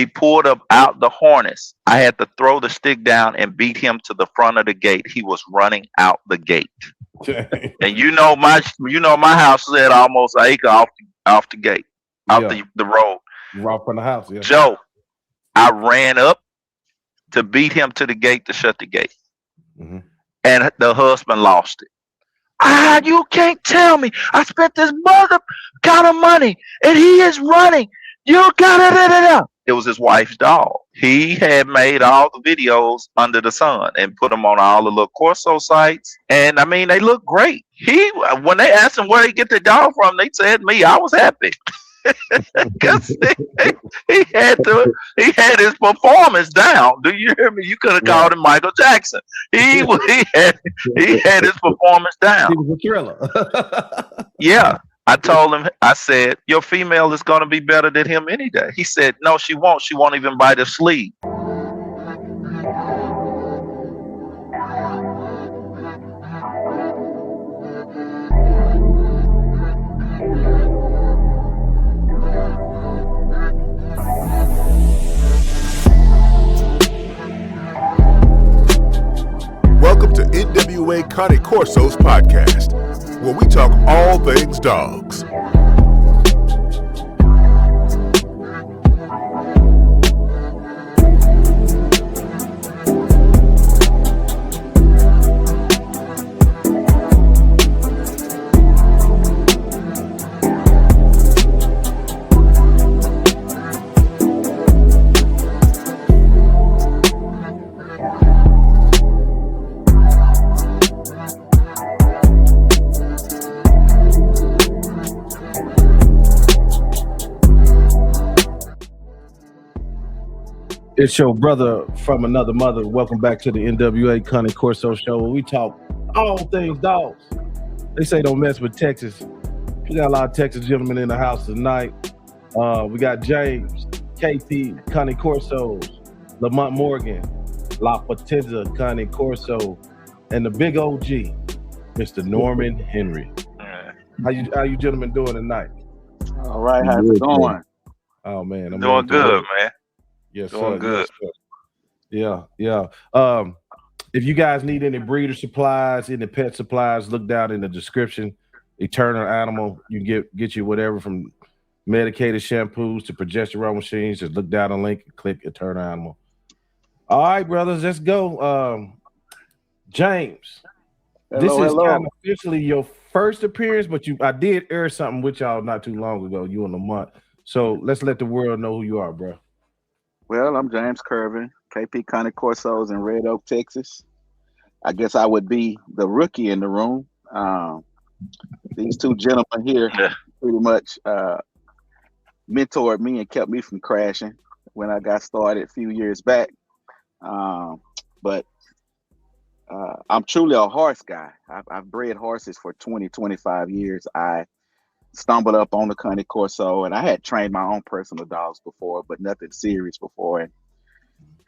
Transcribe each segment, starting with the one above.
He pulled up out the harness. I had to throw the stick down and beat him to the front of the gate. He was running out the gate. And my house is at almost an acre off the gate, off the road. Right from the house, yeah. Joe, I ran up to beat him to the gate to shut the gate. Mm-hmm. And the husband lost it. You can't tell me. I spent this mother kind of money and he is running. You got it. It was his wife's dog. He had made all the videos under the sun and put them on all the little Corso sites. And I mean, they look great. When they asked him where he get the dog from, they said me. I was happy. Because he had his performance down. Do you hear me? You could have called him Michael Jackson. He had his performance down. He was a thriller. Yeah. I told him, I said, your female is going to be better than him any day. He said, no, she won't. She won't even bite her sleeve. Welcome to NWA Cane Corsos podcast, where we talk all things dogs. It's your brother from another mother. Welcome back to the NWA Cane Corsos show, where we talk all things dogs. They say don't mess with Texas. We got a lot of Texas gentlemen in the house tonight. We got James, KP, Cane Corsos, Lamont Morgan, La Potenza Cane Corso, and the big OG, Mr. Norman Henry. How you gentlemen doing tonight? All right, how's it going? Oh man, I'm doing good, man. Yes, doing sir. good. Yes, yeah. If you guys need any breeder supplies, any pet supplies, look down in the description. Eternal Animal, you can get you whatever from medicated shampoos to progesterone machines. Just look down the link and click Eternal Animal. All right, brothers, let's go. James, this is kind of officially your first appearance, but I did air something with y'all not too long ago, you and Lamont. So let's let the world know who you are, bro. Well, I'm James Curvin, KP Cane Corsos in Red Oak, Texas. I guess I would be the rookie in the room. These two gentlemen here pretty much mentored me and kept me from crashing when I got started a few years back. But I'm truly a horse guy. I've bred horses for 25 years. I stumbled up on the Cane Corso, and I had trained my own personal dogs before, but nothing serious before. And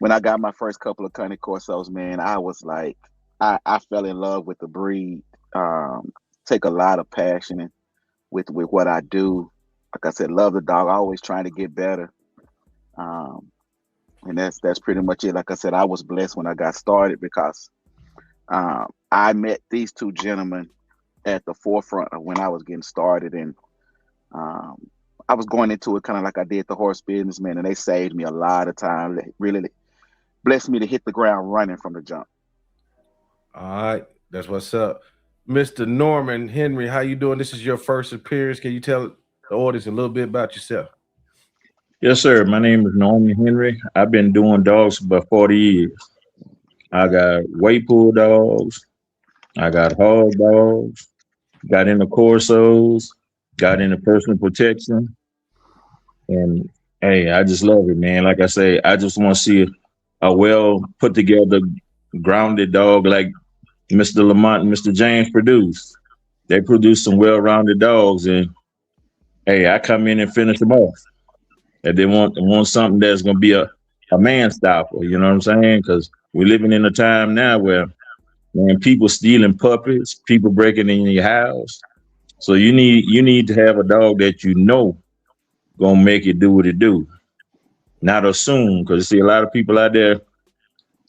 when I got my first couple of Cane Corsos, man, I was like, I fell in love with the breed. Take a lot of passion with what I do. Like I said, love the dog, always trying to get better. And that's pretty much it. Like I said, I was blessed when I got started because I met these two gentlemen at the forefront of when I was getting started, and I was going into it kind of like I did the horse business, man, and they saved me a lot of time. They really blessed me to hit the ground running from the jump. All right, that's what's up. Mr. Norman Henry, how you doing? This is your first appearance. Can you tell the audience a little bit about yourself? Yes, sir. My name is Norman Henry. I've been doing dogs for about 40 years. I got weight pull dogs. I got hard dogs. Got into Corsos. Got into personal protection. And, hey, I just love it, man. Like I say, I just want to see a well put together, grounded dog like Mr. Lamont and Mr. James produce. They produce some well-rounded dogs, and hey, I come in and finish them off. And they want something that's gonna be a man stopper, you know what I'm saying? Because we're living in a time now where, man, people stealing puppies, people breaking in your house. So you need to have a dog that you know gonna make it do what it do. not assume, because you see a lot of people out there,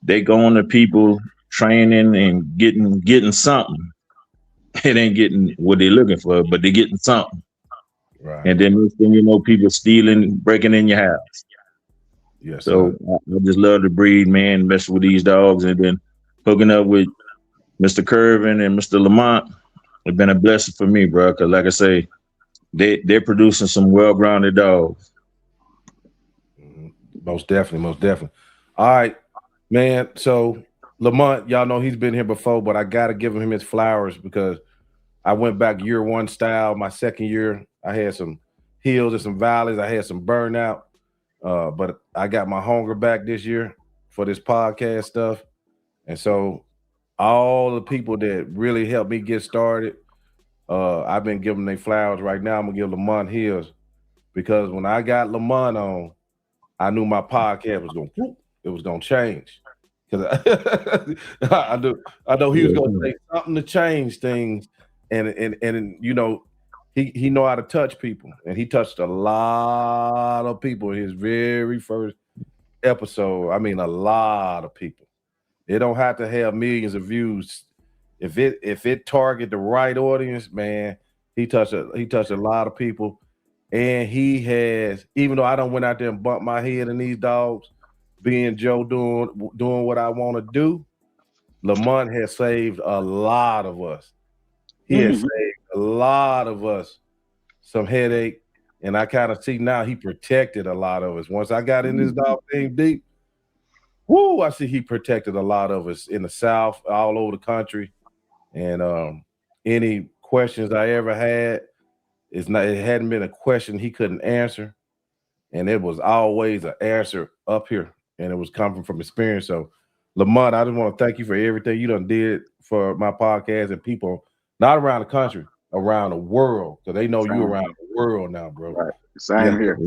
they go on to people training and getting something. It ain't getting what they're looking for, but they're getting something. Right. And then next thing you know, people stealing, breaking in your house. Yes, So I just love to breed, man, mess with these dogs, and then hooking up with Mr. Curvin and Mr. Lamont. It's been a blessing for me, bro. Because like I say, they're producing some well-grounded dogs. Most definitely. All right, man. So Lamont, y'all know he's been here before, but I gotta give him his flowers because I went back year one style. My second year, I had some hills and some valleys. I had some burnout, but I got my hunger back this year for this podcast stuff. And so all the people that really helped me get started, I've been giving them flowers. Right now, I'm gonna give Lamont his because when I got Lamont on, I knew my podcast was gonna change. Because I know he was gonna say something to change things, and you know, he know how to touch people, and he touched a lot of people in his very first episode. I mean, a lot of people. It don't have to have millions of views. If it target the right audience, man, he touched a lot of people. And he has, even though I don't went out there and bumped my head in these dogs, being Joe doing what I want to do, Lamont has saved a lot of us. He has saved a lot of us some headache. And I kind of see now he protected a lot of us. Once I got in this dog thing deep, I see he protected a lot of us in the South, all over the country. And any questions I ever had, it hadn't been a question he couldn't answer. And it was always an answer up here. And it was coming from experience. So Lamont, I just want to thank you for everything you done did for my podcast and people, not around the country, around the world. Because they know you around the world now, bro. Right. Same here.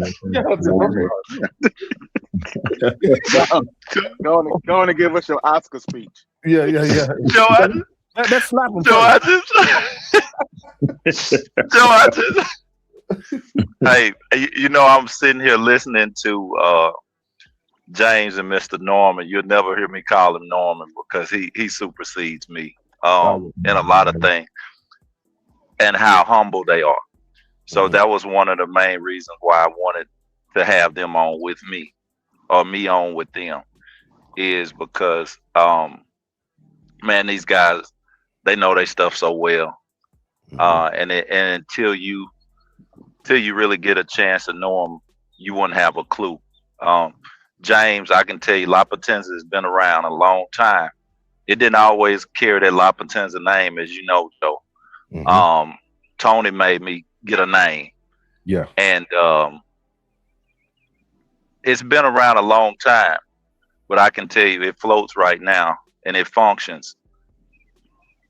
Go on and give us your Oscar speech. Yeah. Joe, Let's slap him. Hey, you know, I'm sitting here listening to James and Mr. Norman. You'll never hear me call him Norman because he supersedes me in a lot of things and how humble they are. So that was one of the main reasons why I wanted to have them on with me or me on with them is because, man, these guys, they know their stuff so well. And until you really get a chance to know them, you wouldn't have a clue. James, I can tell you, La Potenza has been around a long time. It didn't always carry that La Potenza name, as you know, Joe. Tony made me get a name. Yeah. And it's been around a long time, but I can tell you it floats right now and it functions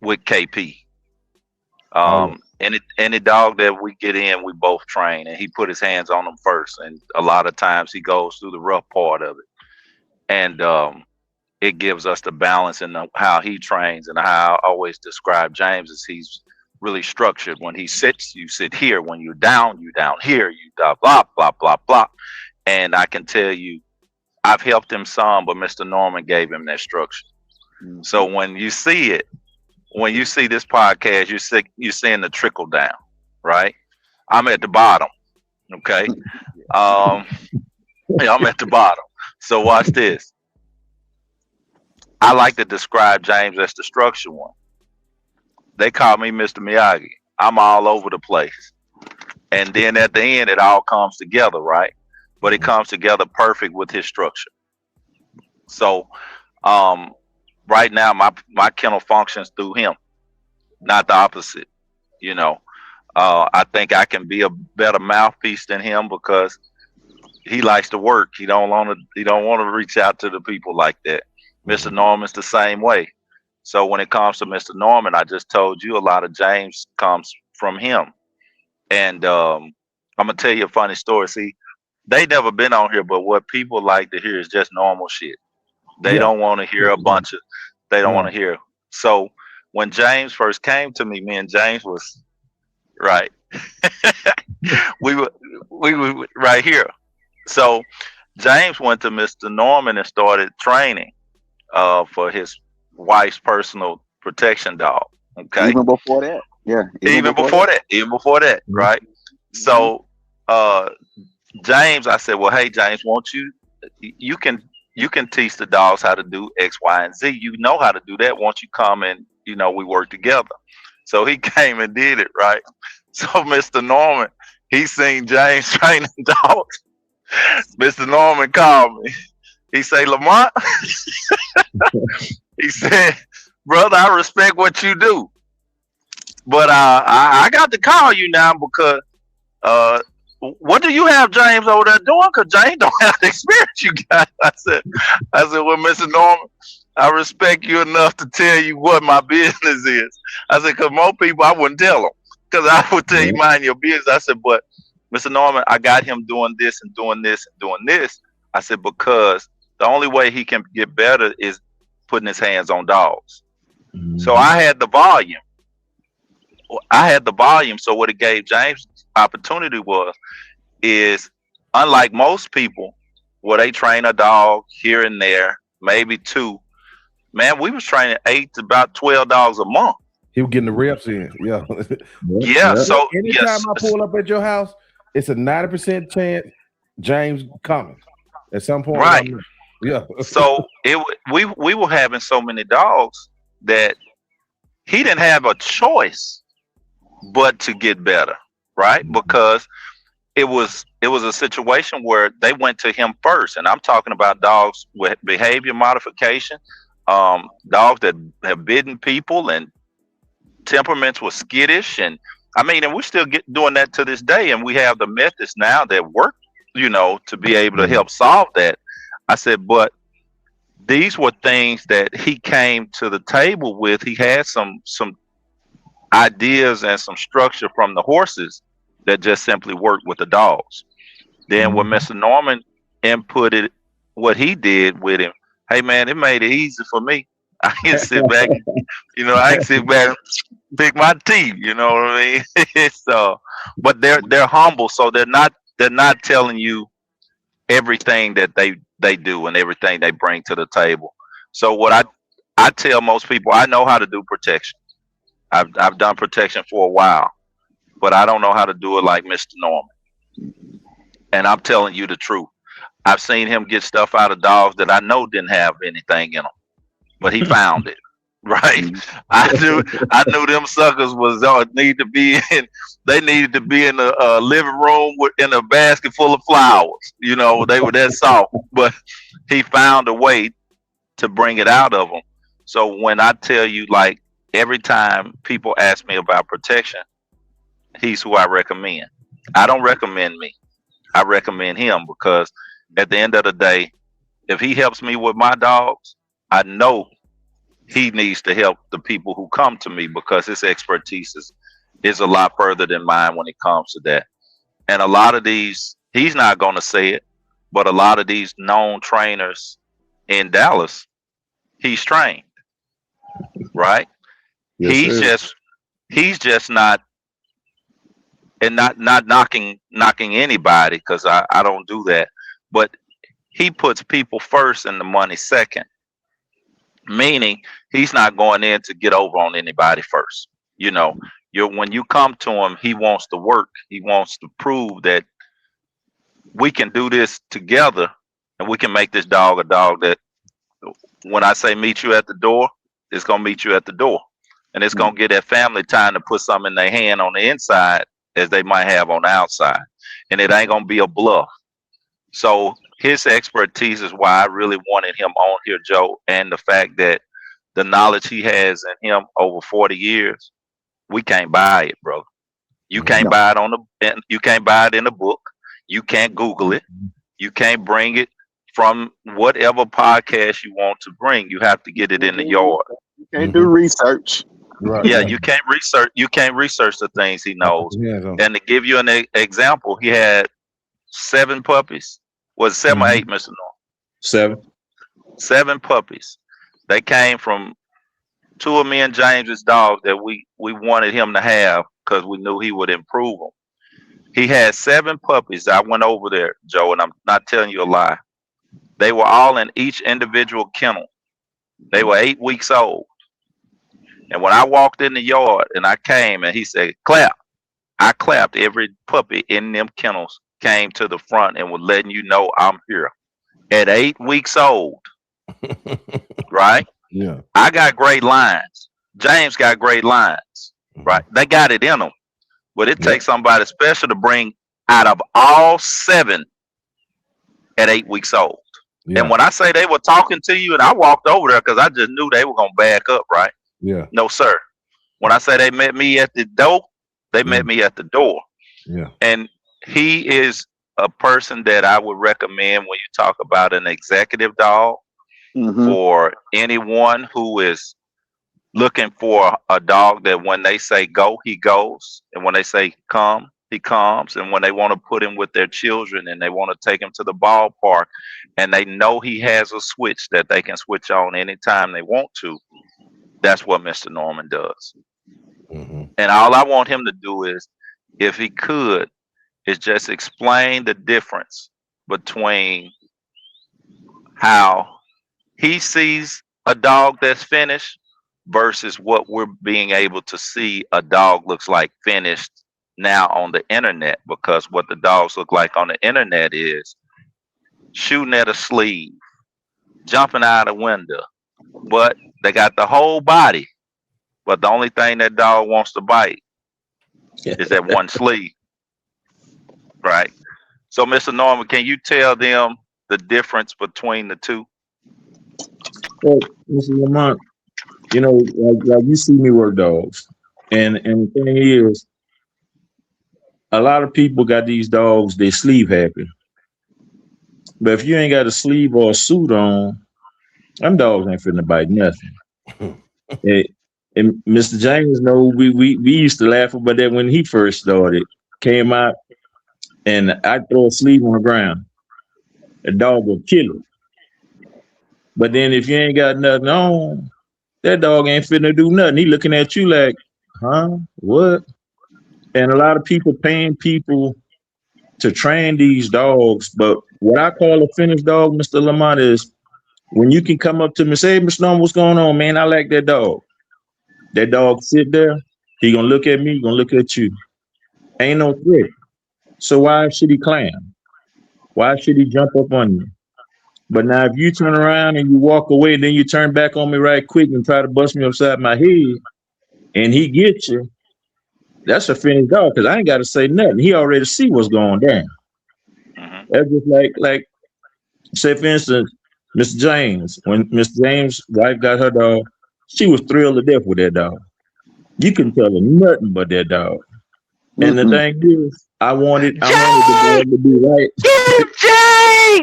with KP. Any dog that we get in, we both train, and he put his hands on them first. And a lot of times he goes through the rough part of it. And it gives us the balance in how he trains, and how I always describe James is he's really structured. When he sits, you sit here. When you're down here. You blah, blah, blah, blah. And I can tell you, I've helped him some, but Mr. Norman gave him that structure. So when you see it, when you see this podcast, you're seeing the trickle down, right? I'm at the bottom, okay? I'm at the bottom. So watch this. I like to describe James as the structure one. They call me Mr. Miyagi. I'm all over the place. And then at the end, it all comes together, right? But it comes together perfect with his structure. So right now, my kennel functions through him, not the opposite. You know, I think I can be a better mouthpiece than him because he likes to work. He don't want to reach out to the people like that. Mr. Norman's the same way. So when it comes to Mr. Norman, I just told you a lot of James comes from him. And I'm gonna tell you a funny story. See, they never been on here, but what people like to hear is just normal shit. They don't want to hear a bunch of. They don't want to hear. So when James first came to me and James was right. we were right here. So James went to Mr. Norman and started training for his wife's personal protection dog. Okay. Even before that. Yeah. Even before that, Mhm. right? So James, I said, well, hey James, won't you can teach the dogs how to do X, Y, and Z. You know how to do that. Won't you come and we work together? So he came and did it, right? So Mr. Norman, he seen James training dogs. Mr. Norman called me. He say, Lamont, he said, brother, I respect what you do, but I got to call you now because what do you have James over there doing? Because James don't have the experience you got. I said, well, Mr. Norman, I respect you enough to tell you what my business is. I said, because most people I wouldn't tell them, because I would tell you mind your business. I said, but Mr. Norman, I got him doing this and doing this and doing this. I said, because the only way he can get better is putting his hands on dogs. So I had the volume. So what it gave James opportunity is unlike most people where they train a dog here and there, maybe 2. Man, we was training 8 to about 12 dogs a month. He was getting the reps in. Yeah. Yeah. So anytime I pull up at your house, it's a 90% chance James coming at some point. Right. Yeah. So we were having so many dogs that he didn't have a choice but to get better, right? Because it was a situation where they went to him first, and I'm talking about dogs with behavior modification, dogs that have bitten people, and temperaments were skittish, and we're still doing that to this day, and we have the methods now that work, to be able to help solve that. I said, but these were things that he came to the table with. He had some ideas and some structure from the horses that just simply worked with the dogs. Then when Mr. Norman inputted what he did with him, hey man, it made it easy for me. I can sit back, and pick my teeth, you know what I mean? So, but they're humble, so they're not telling you everything that they do and everything they bring to the table. So what I tell most people, I know how to do protection. I've done protection for a while, but I don't know how to do it like Mr. Norman. And I'm telling you the truth. I've seen him get stuff out of dogs that I know didn't have anything in them, but he found it. Right? I knew them suckers needed to be in. They needed to be in a living room in a basket full of flowers. They were that soft, but he found a way to bring it out of them. So when I tell you, like, every time people ask me about protection, he's who I recommend. I don't recommend me. I recommend him because at the end of the day, if he helps me with my dogs, I know he needs to help the people who come to me because his expertise is a lot further than mine when it comes to that. And a lot of these, he's not going to say it, but a lot of these known trainers in Dallas, he's trained, right? Yes, He's just not, and not knocking anybody, because I don't do that, but he puts people first and the money second, meaning he's not going in to get over on anybody first. When you come to him, he wants to work. He wants to prove that we can do this together and we can make this dog a dog that when I say meet you at the door, it's going to meet you at the door. And it's going to get that family time to put something in their hand on the inside as they might have on the outside. And it ain't going to be a bluff. So his expertise is why I really wanted him on here, Joe. And the fact that the knowledge he has in him over 40 years, we can't buy it, bro. You can't buy it you can't buy it in a book. You can't Google it. You can't bring it from whatever podcast you want to bring. You have to get it in the yard. You can't do research. Right. Yeah, you can't research the things he knows. Yeah. And to give you an example, he had 7 puppies. Was it 7 or 8, Mr. Norm? 7 puppies. They came from 2 of me and James's dogs that we wanted him to have because we knew he would improve them. He had 7 puppies. I went over there, Joe, and I'm not telling you a lie. They were all in each individual kennel. They were 8 weeks old. And when I walked in the yard and I came and he said, clap, I clapped. Every puppy in them kennels came to the front and was letting you know I'm here. At 8 weeks old, right? Yeah. I got great lines. James got great lines, right? They got it in them. But it takes somebody special to bring out of all 7 at 8 weeks old. Yeah. And when I say they were talking to you, and I walked over there because I just knew they were going to back up, right? Yeah. No, sir. When I say they met me at the door, they met me at the door. Yeah. And he is a person that I would recommend when you talk about an executive dog for anyone who is looking for a dog that when they say go, he goes. And when they say come, he comes. And when they want to put him with their children and they want to take him to the ballpark and they know he has a switch that they can switch on anytime they want to, that's what Mr. Norman does. And all I want him to do is, if he could, is just explain the difference between how he sees a dog that's finished versus what we're being able to see a dog looks like finished now on the internet. Because what the dogs look like on the internet is shooting at a sleeve, jumping out a window, but they got the whole body. But the only thing that dog wants to bite is that one sleeve, right? So, Mr. Norman, can you tell them the difference between the two? Well, Mr. Lamont, you know, like you see me work dogs, and the thing is, a lot of people got these dogs, they sleeve happy. But if you ain't got a sleeve or a suit on, them dogs ain't finna bite nothing. And Mr. James know we used to laugh about that when he first started. Came out and I throw a sleeve on the ground. The dog will kill it. But then if you ain't got nothing on, that dog ain't finna do nothing. He looking at you like, huh? What? And a lot of people paying people to train these dogs. But what I call a finished dog, Mr. Lamont, is when you can come up to me and say, hey, Mr. Norman, what's going on, man? I like that dog. That dog sit there, he gonna look at me, he gonna look at you. Ain't no threat. So why should he climb? Why should he jump up on you? But now if you turn around and you walk away, then you turn back on me right quick and try to bust me upside my head, and he gets you, that's a finished dog, because I ain't got to say nothing. He already see what's going down. That's just like say, for instance, Mr. James, when Mr. James' wife got her dog, she was thrilled to death with that dog. You couldn't tell her nothing but that dog. And the thing is, I wanted the dog to be right. Jay!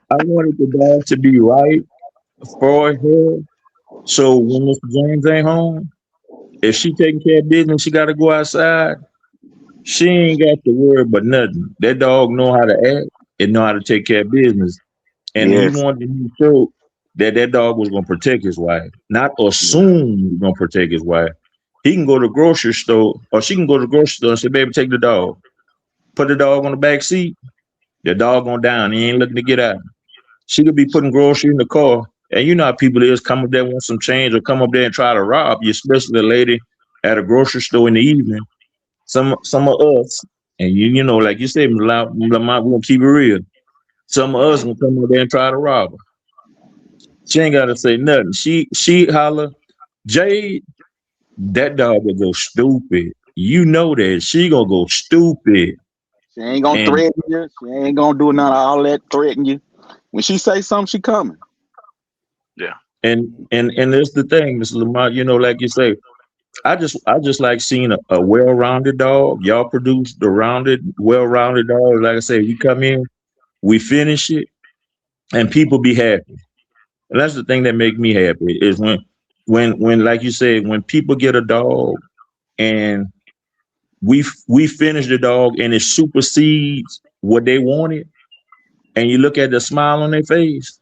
I wanted the dog to be right for her. So when Mr. James ain't home, if she taking care of business, she got to go outside. She ain't got to worry about nothing. That dog know how to act and know how to take care of business. And he wanted to show that dog was going to protect his wife, not assume he's going to protect his wife. He can go to the grocery store, or she can go to the grocery store and say, baby, take the dog. Put the dog on the back seat. The dog going down. He ain't looking to get out. She could be putting groceries in the car. And you know how people is, come up there, want some change, or come up there and try to rob you, especially a lady at a grocery store in the evening. Some of us, and you know, like you said, Lamont, we're going to keep it real. Some of us gonna come up there and try to rob her. She ain't gotta say nothing. She holler, Jade, that dog will go stupid. You know that. She gonna go stupid. She ain't gonna threaten you. She ain't gonna do none of all that threaten you. When she say something, she coming. Yeah. And that's the thing, Mr. Lamont, you know, like you say, I just like seeing a well-rounded dog. Y'all produce the well-rounded dog. Like I say, we come in, we finish it, and people be happy. And that's the thing that make me happy is when like you said, when people get a dog and we finish the dog and it supersedes what they wanted, and you look at the smile on their face.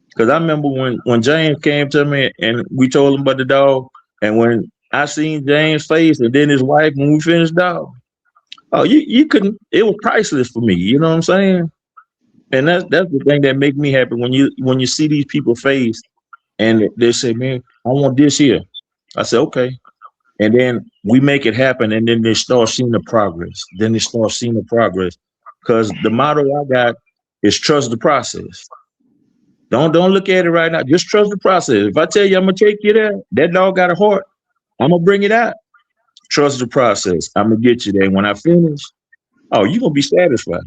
Because I remember when James came to me and we told him about the dog, and when I seen James' face and then his wife when we finished dog, Oh, you couldn't. It was priceless for me. You know what I'm saying? And that's the thing that make me happy when you see these people face and they say, "Man, I want this here." I say, "Okay," and then we make it happen, and then they start seeing the progress. Then they start seeing the progress because the motto I got is trust the process. Don't look at it right now. Just trust the process. If I tell you I'm gonna take you there, that dog got a heart. I'm gonna bring it out. Trust the process. I'm gonna get you there. When I finish, oh, you're gonna be satisfied.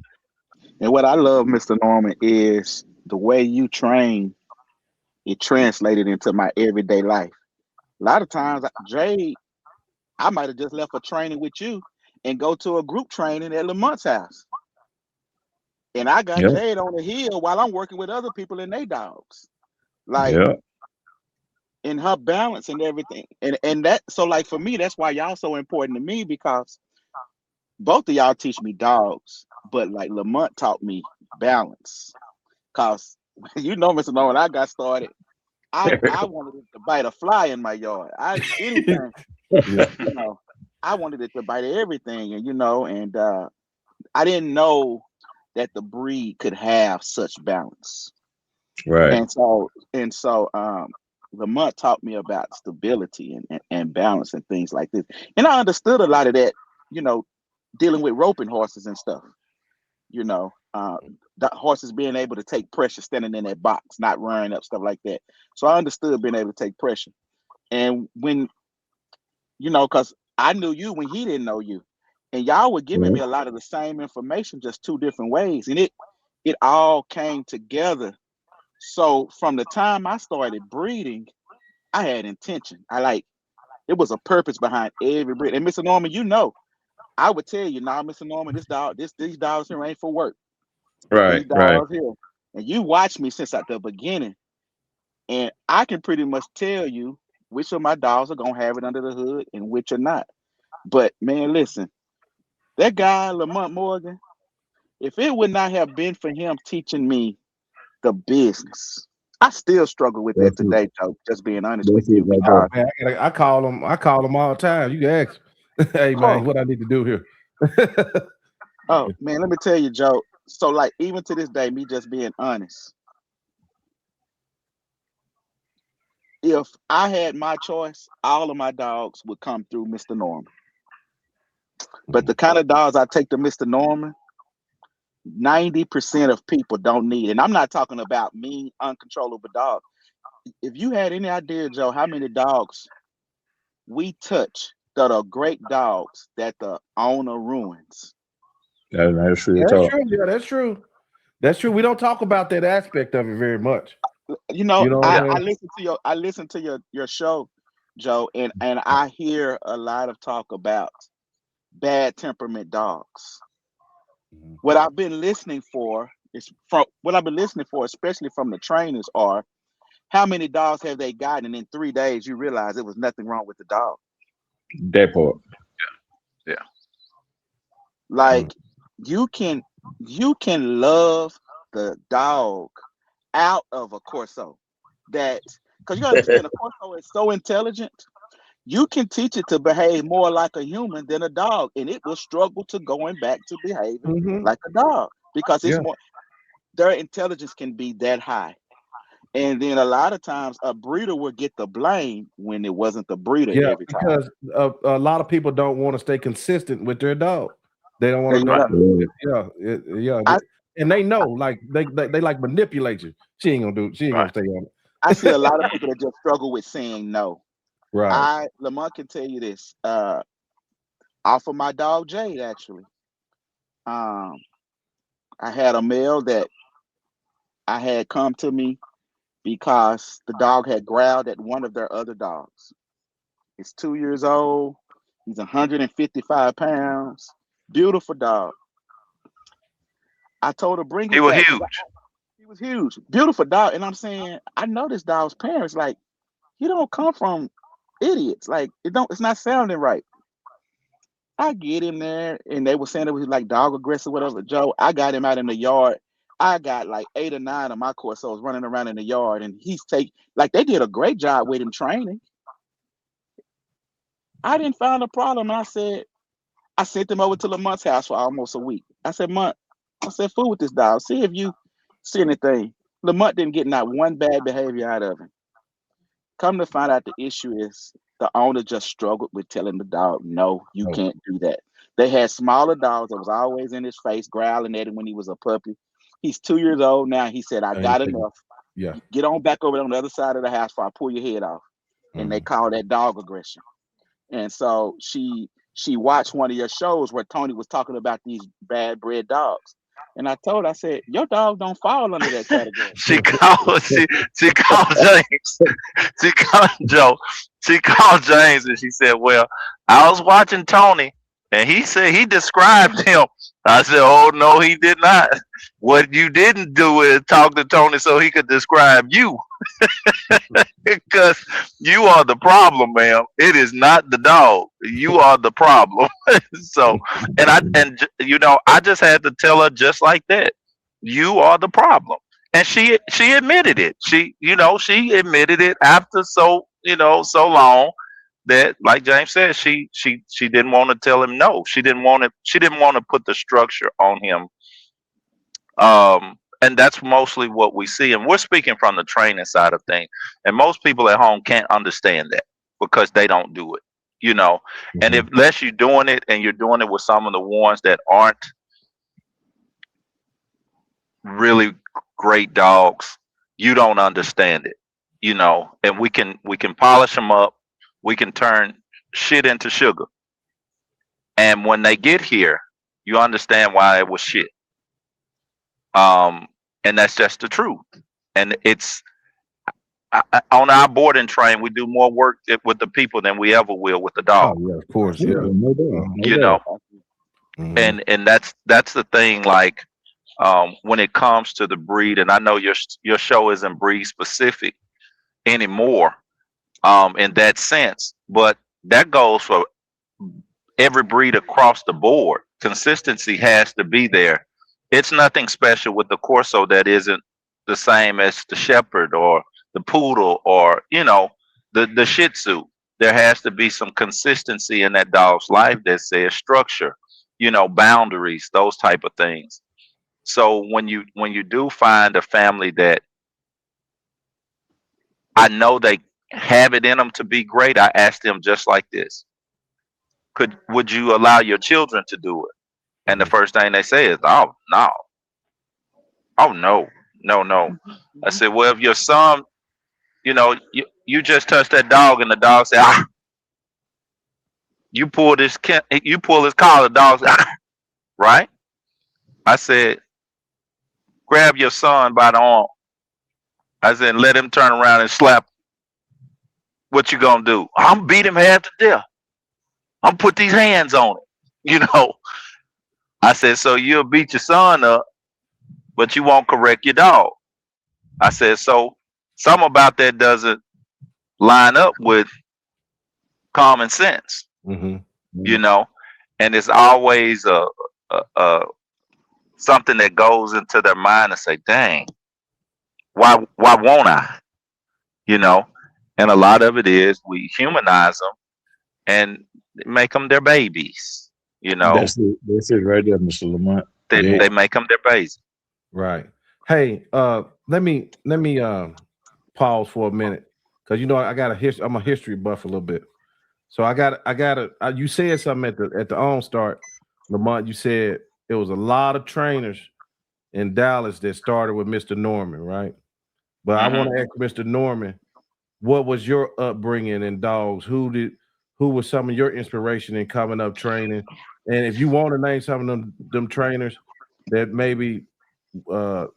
And what I love, Mr. Norman, is the way you train. It translated into my everyday life. A lot of times, Jay, I might have just left a training with you and go to a group training at Lamont's house. And I got Yeah, Jade on the hill while I'm working with other people and they dogs. Like yeah, in her balance and everything. And that so like for me, that's why y'all so important to me because both of y'all teach me dogs, but like Lamont taught me balance. Cause you know, Mr. Norman, I got started. I wanted it to bite a fly in my yard. Anything, Yeah. you know, I wanted it to bite everything, and I didn't know that the breed could have such balance. right. And so Lamont taught me about stability and balance and things like this. And I understood a lot of that, you know, dealing with roping horses and stuff, you know, the horses being able to take pressure standing in that box, not running up, stuff like that. So I understood being able to take pressure. And when, because I knew you when he didn't know you. And y'all were giving me Right. a lot of the same information, just two different ways. And it all came together. So from the time I started breeding, I had intention. It was a purpose behind every breed. And Mr. Norman, I would tell you, nah, Mr. Norman, these dogs here ain't for work. Right. These Right. dogs here. And you watched me since at the beginning. And I can pretty much tell you which of my dogs are gonna have it under the hood and which are not. But man, listen, that guy, Lamont Morgan, if it would not have been for him teaching me the business, I still struggle with that That's it. today, Joe. Just being honest with That's it you, right there. because Man, I call them. I call them all the time. You can ask. Hey man, oh, what I need to do here? oh man, let me tell you, Joe. So like even to this day, me just being honest, if I had my choice, all of my dogs would come through Mr. Norman. But the kind of dogs I take to Mr. Norman, 90% of people don't need. And I'm not talking about mean, uncontrollable dogs. If you had any idea, Joe, how many dogs we touch that are great dogs that the owner ruins. That's real That's talk. true. Yeah, that's true. That's true. We don't talk about that aspect of it very much. You know what Yeah. I'm saying? I listen to your show, Joe, and I hear a lot of talk about bad temperament dogs. Mhm. What I've been listening for especially from the trainers, are how many dogs have they gotten, and in 3 days you realize it was nothing wrong with the dog. That part. Yeah. Mm. Like you can love the dog out of a Corso, that because you understand a Corso is so intelligent. You can teach it to behave more like a human than a dog, and it will struggle to going back to behaving Mhm. like a dog because it's Yeah. more, their intelligence can be that high. And then a lot of times a breeder will get the blame when it wasn't the breeder Yeah, every time. because a lot of people don't want to stay consistent with their dog. They don't want to know. Right. Exactly. Yeah, yeah, I, and they know, like they like manipulate you. She ain't gonna do. She ain't gonna Right. stay on it. I see a lot of people that just struggle with saying no. Right. Lamont can tell you this. Off of my dog Jade, actually. Um, I had a male that I had come to me because the dog had growled at one of their other dogs. He's 2 years old. He's 155 pounds. Beautiful dog. I told her bring He it was back because huge. he was huge. Beautiful dog. And I'm saying, I know this dog's parents. Like, he don't come from idiots. Like, it's not sounding right. I get him there, and they were saying it was like dog aggressive, whatever. Joe, I got him out in the yard. I got like 8 or 9 of my Corsos running around in the yard, and they did a great job with him training. I didn't find a problem. And I said, I sent him over to Lamont's house for almost a week. I said, Mont, I said, fool with this dog. See if you see anything. Lamont didn't get not one bad behavior out of him. Come to find out, the issue is the owner just struggled with telling the dog, no, you can't do that. They had smaller dogs that was always in his face, growling at him when he was a puppy. He's 2 years old now. He said, I got enough. Yeah. Get on back over on the other side of the house before I pull your head off. And they call that dog aggression. And so she watched one of your shows where Tony was talking about these bad bred dogs. And I told her, I said, your dog don't fall under that category. She called James. She called Joe. She called James and she said, well, I was watching Tony and he said he described him. I said, oh, no, he did not. What you didn't do is talk to Tony so he could describe you. Because you are the problem, ma'am. It is not the dog. You are the problem. So, I just had to tell her just like that. You are the problem. And she admitted it. She admitted it after so long that, like James said, she didn't want to tell him no. She didn't want to put the structure on him. And that's mostly what we see. And we're speaking from the training side of things. And most people at home can't understand that because they don't do it, And unless you're doing it and you're doing it with some of the ones that aren't really great dogs, you don't understand it, And we can polish them up. We can turn shit into sugar. And when they get here, you understand why it was shit. And that's just the truth. And it's on our board and train, we do more work with the people than we ever will with the dog. Oh, yeah, of course. Yeah. And that's the thing. Like when it comes to the breed, and I know your show isn't breed specific anymore in that sense, but that goes for every breed across the board. Consistency has to be there. It's nothing special with the Corso that isn't the same as the Shepherd or the Poodle or, the Shih Tzu. There has to be some consistency in that dog's life that says structure, boundaries, those type of things. So when you do find a family that I know they have it in them to be great, I ask them just like this. Would you allow your children to do it? And the first thing they say is, oh, no. Oh, no. No. I said, well, if your son, you just touched that dog and the dog said, ah. You pull his collar, the dog said, ah. Right? I said, grab your son by the arm. I said, let him turn around and slap him. What you gonna do? I'm beat him half to death. I'm put these hands on him, I said, so you'll beat your son up, but you won't correct your dog. I said, so something about that doesn't line up with common sense, and it's always something that goes into their mind and say, dang, why won't I? And a lot of it is we humanize them and make them their babies. That's it right there, Mr. Lamont. They make them their babies. Right. Hey, let me pause for a minute because I got I'm a history buff a little bit. So I got you said something at the onstart, Lamont. You said it was a lot of trainers in Dallas that started with Mr. Norman, right? But I want to ask Mr. Norman, what was your upbringing in dogs? Who was some of your inspiration in coming up training? And if you want to name some of them trainers that maybe they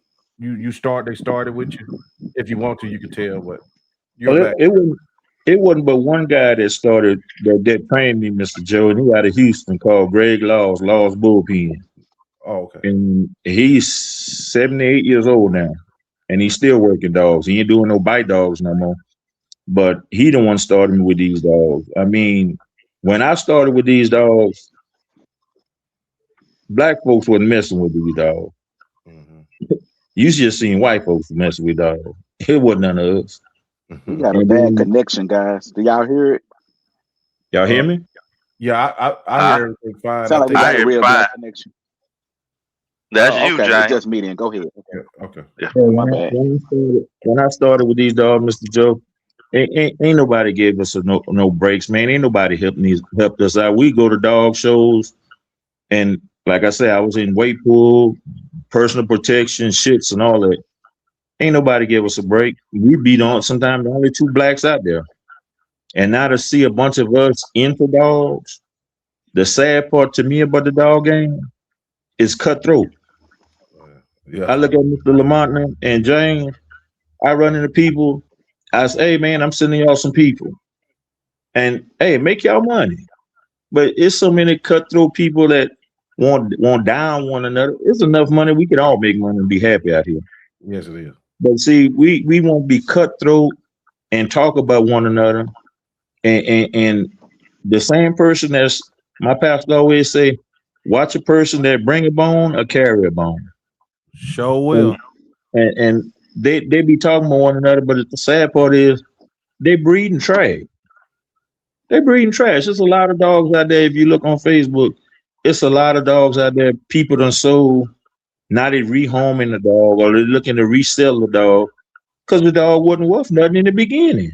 started with you, if you want to, you can tell what. It wasn't but one guy that started that trained me, Mr. Joe, and he out of Houston called Greg Law's Bullpen. Oh, okay. And he's 78 years old now, and he's still working dogs. He ain't doing no bite dogs no more. But he the one started me with these dogs. I mean, when I started with these dogs, black folks wasn't messing with these dogs. You just seen white folks messing with dogs. It wasn't none of us. We got a bad connection, guys. Do y'all hear it? Y'all hear me? Yeah, I Huh? hear everything fine. Sound I like we think I got a hear real fine. bad connection. That's Oh, you, okay. It's James. just me then. Go ahead. okay. So My bad. when I started with these dogs, Mr. Joe, ain't nobody gave us no breaks, man. Ain't nobody helped us out. We go to dog shows, and like I said, I was in weight pool, personal protection, shits, and all that. Ain't nobody give us a break. We beat on sometimes the only two blacks out there, and now to see a bunch of us into dogs. The sad part to me about the dog game is cutthroat. Yeah. I look at Mr. Lamont and James. I run into people. I say, hey man, I'm sending y'all some people, and hey, make y'all money. But it's so many cutthroat people that want down one another. It's enough money. We can all make money and be happy out here. Yes, it is. But see, we won't be cutthroat and talk about one another. And the same person that's my pastor always say, watch a person that bring a bone or carry a bone. Sure And will. and they be talking about one another, but the sad part is they breeding trash. They breeding trash. There's a lot of dogs out there. If you look on Facebook, it's a lot of dogs out there. People done sold, now they rehoming the dog or they're looking to resell the dog because the dog wasn't worth nothing in the beginning.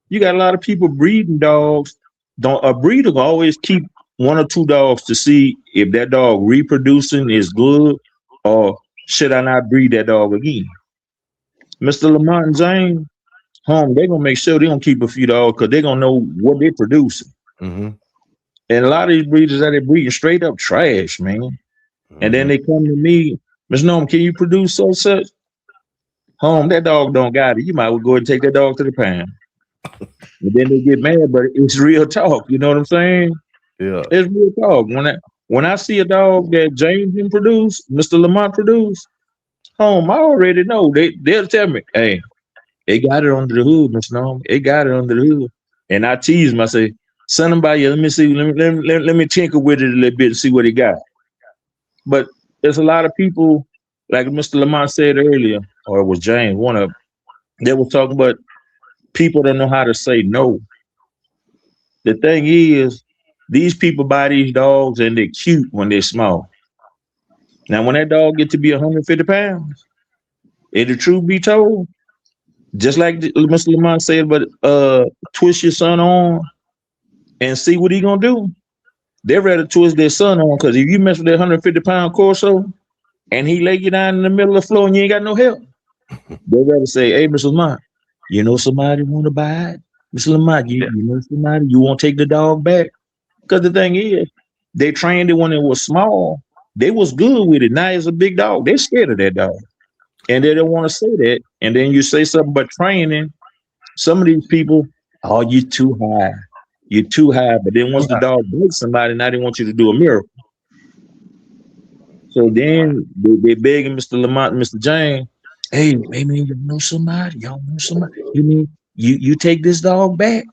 You got a lot of people breeding dogs. Don't A breeder will always keep one or two dogs to see if that dog reproducing is good or should I not breed that dog again. Mr. Lamont and James, they're gonna make sure they gonna keep a few dogs because they're gonna know what they're producing. Mm-hmm. And a lot of these breeders that they breeding straight up trash, man. And then they come to me, Miss Norm, can you produce such? That dog don't got it. You might well go and take that dog to the pound. And then they get mad, but it's real talk. You know what I'm saying? Yeah. It's real talk. When I see a dog that James can produce, Mr. Lamont produce, I already know. They'll tell me, hey, they got it under the hood, Miss Norm. They got it under the hood. And I tease them. I say, send them by you. Let me see. Let me tinker with it a little bit and see what he got. But there's a lot of people, like Mr. Lamont said earlier, or it was James, one of them, they were talking about people don't know how to say no. The thing is, these people buy these dogs and they're cute when they're small. Now, when that dog get to be 150 pounds, and the truth be told, just like Mr. Lamont said, but twist your son on and see what he gonna do. They'd rather twist their son on because if you mess with that 150-pound Corso and he lay you down in the middle of the floor and you ain't got no help, they'd rather say, hey, Mr. Lamont, you know somebody want to buy it? Mr. Lamont, you know somebody, you won't take the dog back? Because the thing is, they trained it when it was small. They was good with it. Now it's a big dog. They're scared of that dog. And they don't want to say that. And then you say something about training. Some of these people, oh, you too high. You're too high. But then once the dog bites somebody, now they want you to do a miracle. So then they begging Mr. Lamont and Mr. James, hey, maybe you know somebody. Y'all know somebody. You mean you take this dog back?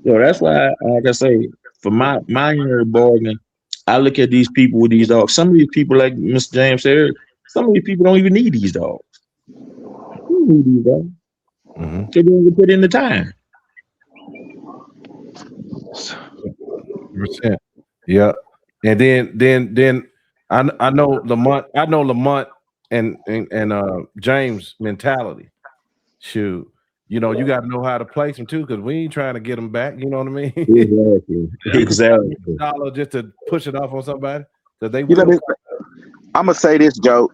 So that's why, like I say, for my end of the bargain, I look at these people with these dogs. Some of these people, like Mr. James said, some of these people don't even need these dogs. They don't need these dogs. They don't even put in the time. Percent. Yeah. And then I know Lamont and James mentality. Shoot. You know, you got to know how to place them too, because we ain't trying to get them back. You know what I mean? Exactly. $1 just to push it off on somebody, because they You know, will. I'm gonna say this, Joe.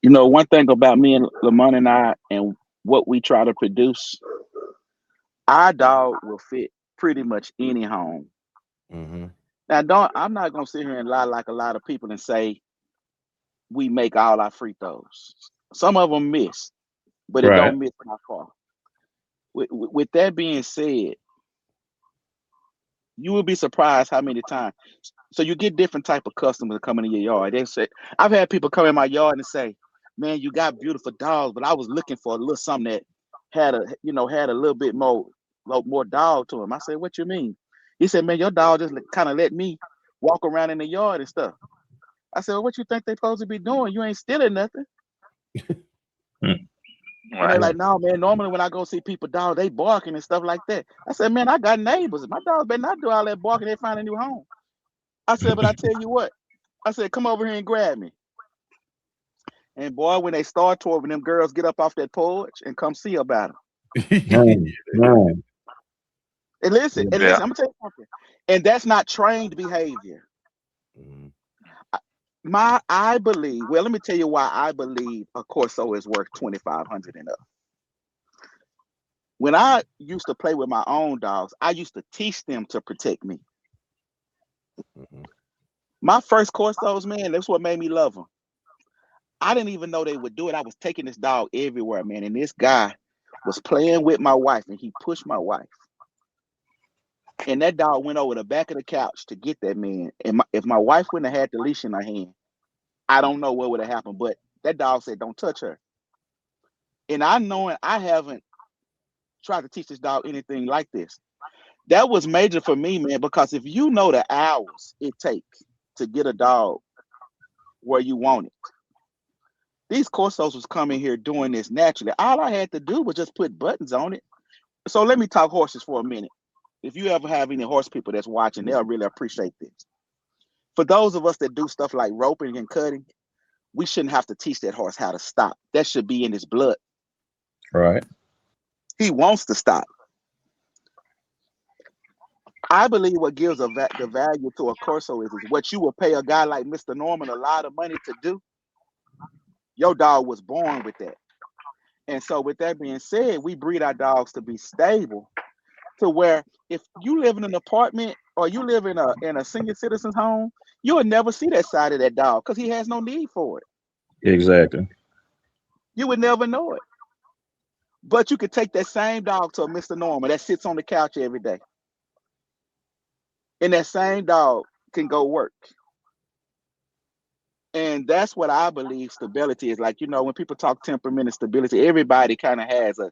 You know, one thing about me and Lamont and I, and what we try to produce, our dog will fit pretty much any home. Now, I'm not gonna sit here and lie like a lot of people and say we make all our free throws. Some of them miss, but it Right. don't miss my far. With that being said, you will be surprised how many times. So you get different type of customers coming in your yard. They say, I've had people come in my yard and say, "Man, you got beautiful dogs, but I was looking for a little something that had a little bit more dog to him." I said, "What you mean?" He said, "Man, your dog just kind of let me walk around in the yard and stuff." I said, "Well, what you think they supposed to be doing? You ain't stealing nothing." And they're Right. like, no, man, normally when I go see people dog, they barking and stuff like that. I said, man, I got neighbors. My dogs better not do all that barking. They find a new home. I said, but I tell you what, I said, come over here and grab me. And boy, when they start touring, them girls get up off that porch and come see about them. Man. And listen, Yeah. I'm gonna tell you something. And that's not trained behavior. Mhm. I believe. Well, let me tell you why I believe a Corso is worth 2,500 and up. When I used to play with my own dogs, I used to teach them to protect me. Mhm. My first Corsos, man, that's what made me love them. I didn't even know they would do it. I was taking this dog everywhere, man, and this guy was playing with my wife, and he pushed my wife. And that dog went over the back of the couch to get that man. And if my wife wouldn't have had the leash in her hand, I don't know what would have happened. But that dog said, "Don't touch her." And I haven't tried to teach this dog anything like this. That was major for me, man, because if you know the hours it takes to get a dog where you want it, these Corsos was coming here doing this naturally. All I had to do was just put buttons on it. So let me talk horses for a minute. If you ever have any horse people that's watching, they'll really appreciate this. For those of us that do stuff like roping and cutting, we shouldn't have to teach that horse how to stop. That should be in his blood. Right. He wants to stop. I believe what gives the value to a Corso is what you would pay a guy like Mr. Norman a lot of money to do. Your dog was born with that. And so with that being said, we breed our dogs to be stable, to where if you live in an apartment or you live in a senior citizen's home, you would never see that side of that dog because he has no need for it. Exactly. You would never know it. But you could take that same dog to a Mr. Norman that sits on the couch every day. And that same dog can go work. And that's what I believe stability is like. You know, when people talk temperament and stability, everybody kind of has a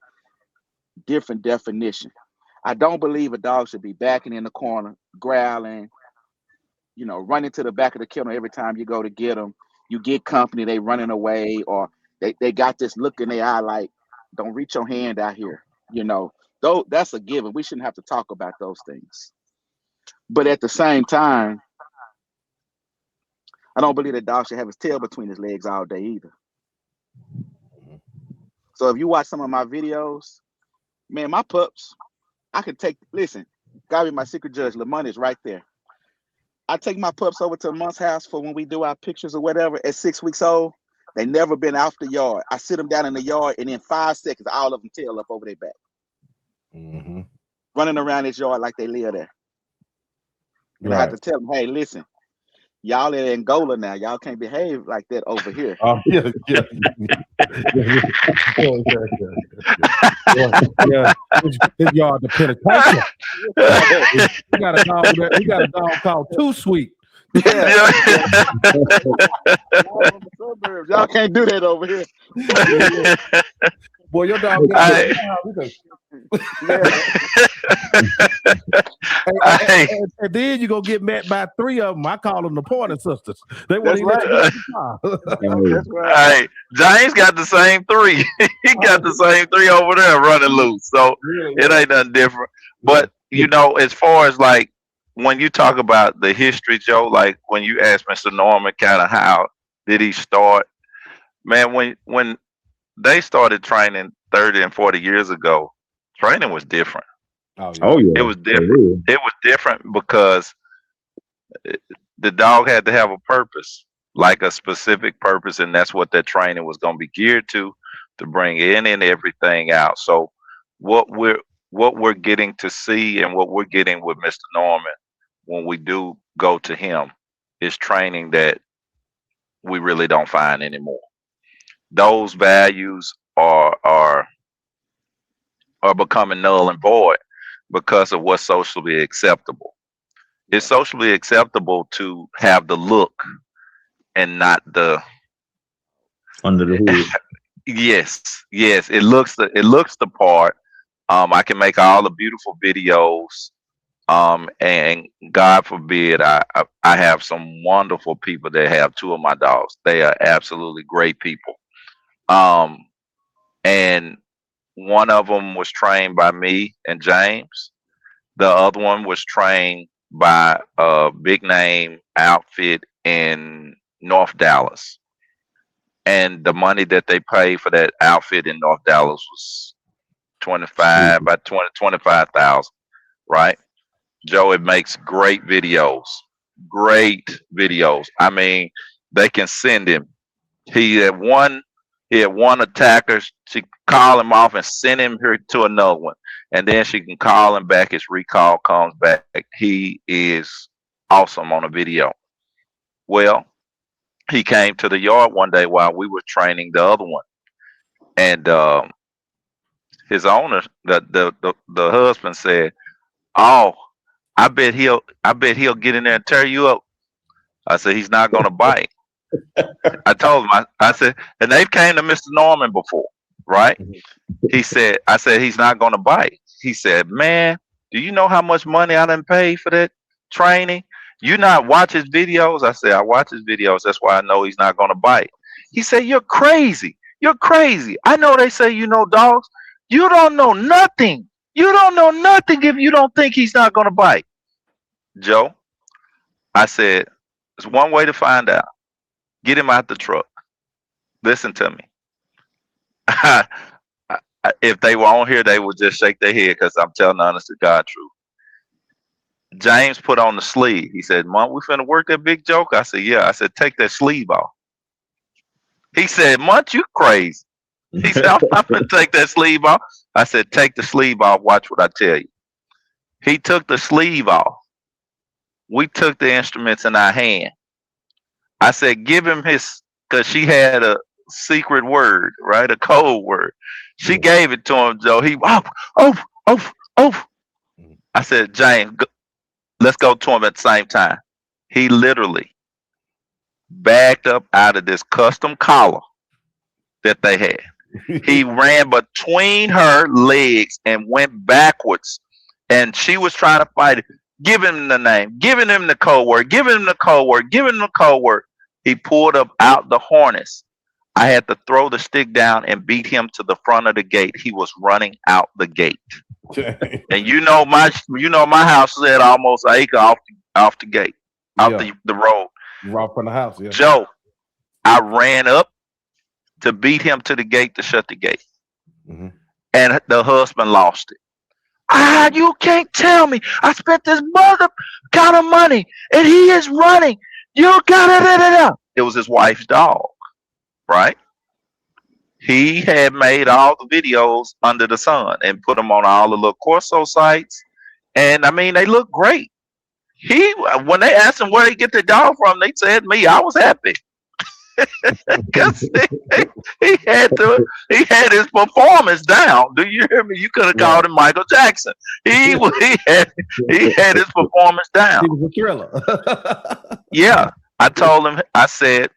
different definition. I don't believe a dog should be backing in the corner, growling, running to the back of the kennel every time you go to get them. You get company, they running away, or they got this look in their eye like, don't reach your hand out here. Though that's a given. We shouldn't have to talk about those things. But at the same time, I don't believe that dog should have his tail between his legs all day either. So if you watch some of my videos, man, my pups, I could listen, gotta be my secret judge. Lamont is right there. I take my pups over to Mont's house for when we do our pictures or whatever at 6 weeks old. They never been out the yard. I sit them down in the yard, and in 5 seconds, all of them tail up over their back. Mm-hmm. Running around this yard like they live there. And I have to tell them, hey, listen, y'all in Angola now. Y'all can't behave like that over here. Oh, yeah. His yard the penitentiary. He got a dog called Too Sweet. Yeah. Y'all can't do that over here. Boy, your dog. And then you go get met by 3 of them. I call them the Pointer Sisters. They want to That's right. Hey, James got the same 3. He got the same 3 over there running loose. So it ain't nothing different. But as far as like when you talk about the history, Joe, like when you asked Mr. Norman kind of how did he start, man, when they started training 30 and 40 years ago, training was different. Oh yeah. It was different. It was different because the dog had to have a purpose, like a specific purpose, and that's what that training was going to be geared to bring in and everything out. So what we're getting to see and what we're getting with Mr. Norman when we do go to him is training that we really don't find anymore. Those values are becoming null and void because of what's socially acceptable. It's socially acceptable to have the look and not the under the hood. Yes. It looks the part. I can make all the beautiful videos. And God forbid, I have some wonderful people that have 2 of my dogs. They are absolutely great people. and one of them was trained by me and James. The other one was trained by a big name outfit in North Dallas. And the money that they paid for that outfit in North Dallas was 25 by 25,000, right? Joe, it makes great videos. Great videos. I mean, they can send him. He had one attacker. She call him off and send him here to another one. And then she can call him back. His recall comes back. He is awesome on a video. Well, he came to the yard one day while we were training the other one. And his owner, the husband said, "Oh, I bet he'll get in there and tear you up." I said, "He's not gonna bite." I told him, I said, and they've came to Mr. Norman before, right? I said, "He's not gonna bite." He said, "Man, do you know how much money I done paid for that training? You not watch his videos?" I said, "I watch his videos. That's why I know he's not gonna bite." He said, "You're crazy. You're crazy. I know they say you know dogs. You don't know nothing. You don't know nothing if you don't think he's not gonna bite." Joe, I said, "There's one way to find out. Get him out the truck. Listen to me." If they were on here, they would just shake their head because I'm telling the honest to God truth. James put on the sleeve. He said, "Mom, we finna work that big joke." I said, "Yeah." I said, "Take that sleeve off." He said, "Munt, you crazy." He said, "I'm not gonna take that sleeve off." I said, "Take the sleeve off. Watch what I tell you." He took the sleeve off. We took the instruments in our hand. I said, "Give him his," because she had a secret word, right? A code word. She gave it to him, Joe. He, oh. I said, "James, let's go to him at the same time." He literally backed up out of this custom collar that they had. He ran between her legs and went backwards. And she was trying to fight it, giving him the name, giving him the code word, giving him the code word, giving him the code word. He pulled up out the harness. I had to throw the stick down and beat him to the front of the gate. He was running out the gate. And you know my house is at almost an acre off the gate, off the road. Right from the house, yeah. Joe, I ran up to beat him to the gate to shut the gate. Mm-hmm. And the husband lost it. You can't tell me. I spent this mother kind of money and he is running. You got it. It was his wife's dog, right? He had made all the videos under the sun and put them on all the little Corso sites. And I mean, they look great. When they asked him where he get the dog from, they said me. I was happy. Because he had his performance down. Do you hear me? You could have called him Michael Jackson. He had his performance down. He was a thriller. Yeah. I told him, I said,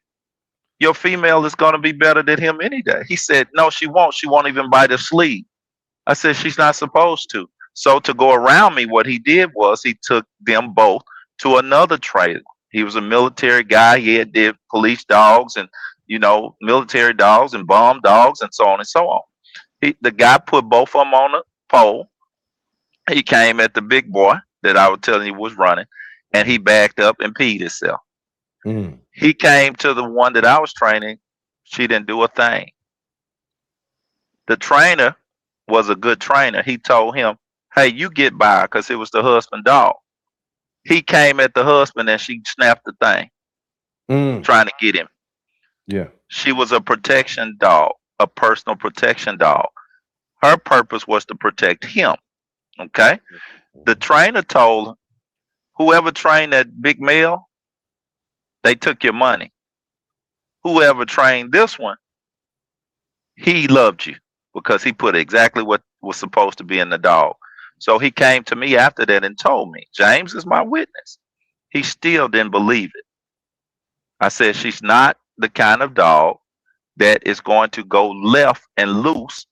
"Your female is gonna be better than him any day." He said, "No, she won't. She won't even bite her sleeve." I said, "She's not supposed to." So to go around me, what he did was he took them both to another trailer. He was a military guy. He had did police dogs and, military dogs and bomb dogs and so on and so on. The guy put both of them on a pole. He came at the big boy that I was telling you was running, and he backed up and peed himself. Mm. He came to the one that I was training. She didn't do a thing. The trainer was a good trainer. He told him, "Hey, you get by," because it was the husband dog. He came at the husband and she snapped the thing, trying to get him. Yeah. She was a protection dog, a personal protection dog. Her purpose was to protect him. Okay. The trainer told whoever trained that big male, they took your money. Whoever trained this one, he loved you because he put exactly what was supposed to be in the dog. So he came to me after that and told me, "James is my witness." He still didn't believe it. I said, "She's not the kind of dog that is going to go left and loose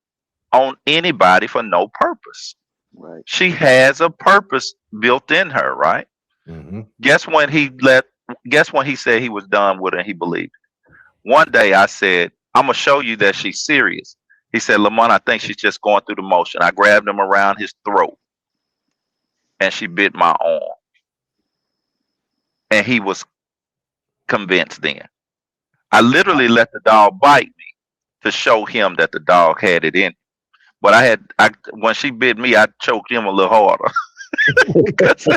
on anybody for no purpose." Right. She has a purpose built in her, right? Mm-hmm. Guess when he said he was done with her and he believed it. One day I said, "I'm going to show you that she's serious." He said, Lamont, I think she's just going through the motion. I grabbed him around his throat and she bit my arm. And he was convinced then. I literally let the dog bite me to show him that the dog had it in. But when she bit me, I choked him a little harder. Because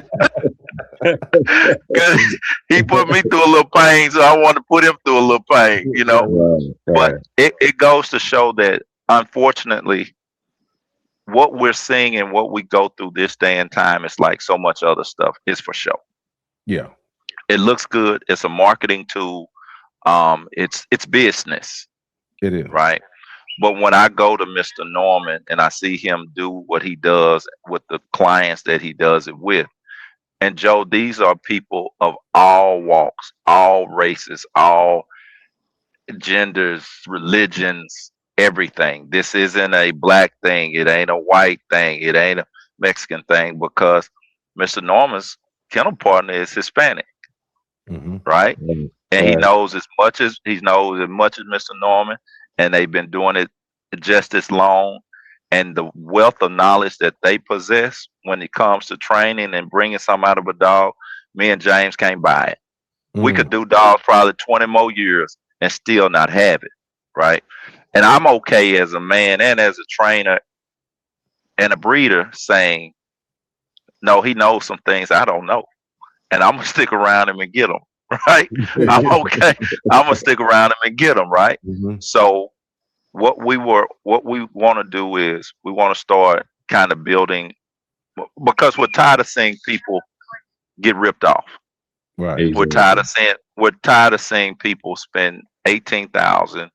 he put me through a little pain, so I wanted to put him through a little pain, you know. Right. But it goes to show that, unfortunately, what we're seeing and what we go through this day and time is like so much other stuff. It's for show. Yeah. It looks good. It's a marketing tool. It's business. It is. Right. But when I go to Mr. Norman and I see him do what he does with the clients that he does it with, and Joe, these are people of all walks, all races, all genders, religions, everything. This isn't a black thing. It ain't a white thing. It ain't a Mexican thing, because Mr. Norman's kennel partner is Hispanic, right? And he knows as much as Mr. Norman, and they've been doing it just as long. And the wealth of knowledge that they possess when it comes to training and bringing something out of a dog, me and James can't buy it. We could do dogs probably 20 more years and still not have it, right? And I'm okay as a man and as a trainer and a breeder saying, no, he knows some things I don't know, and I'm gonna stick around him and get them, right? I'm okay. I'm gonna stick around him and get them, right? So what we want to do is we want to start kind of building, because we're tired of seeing people get ripped off. Right. We're tired of seeing people spend $18,000,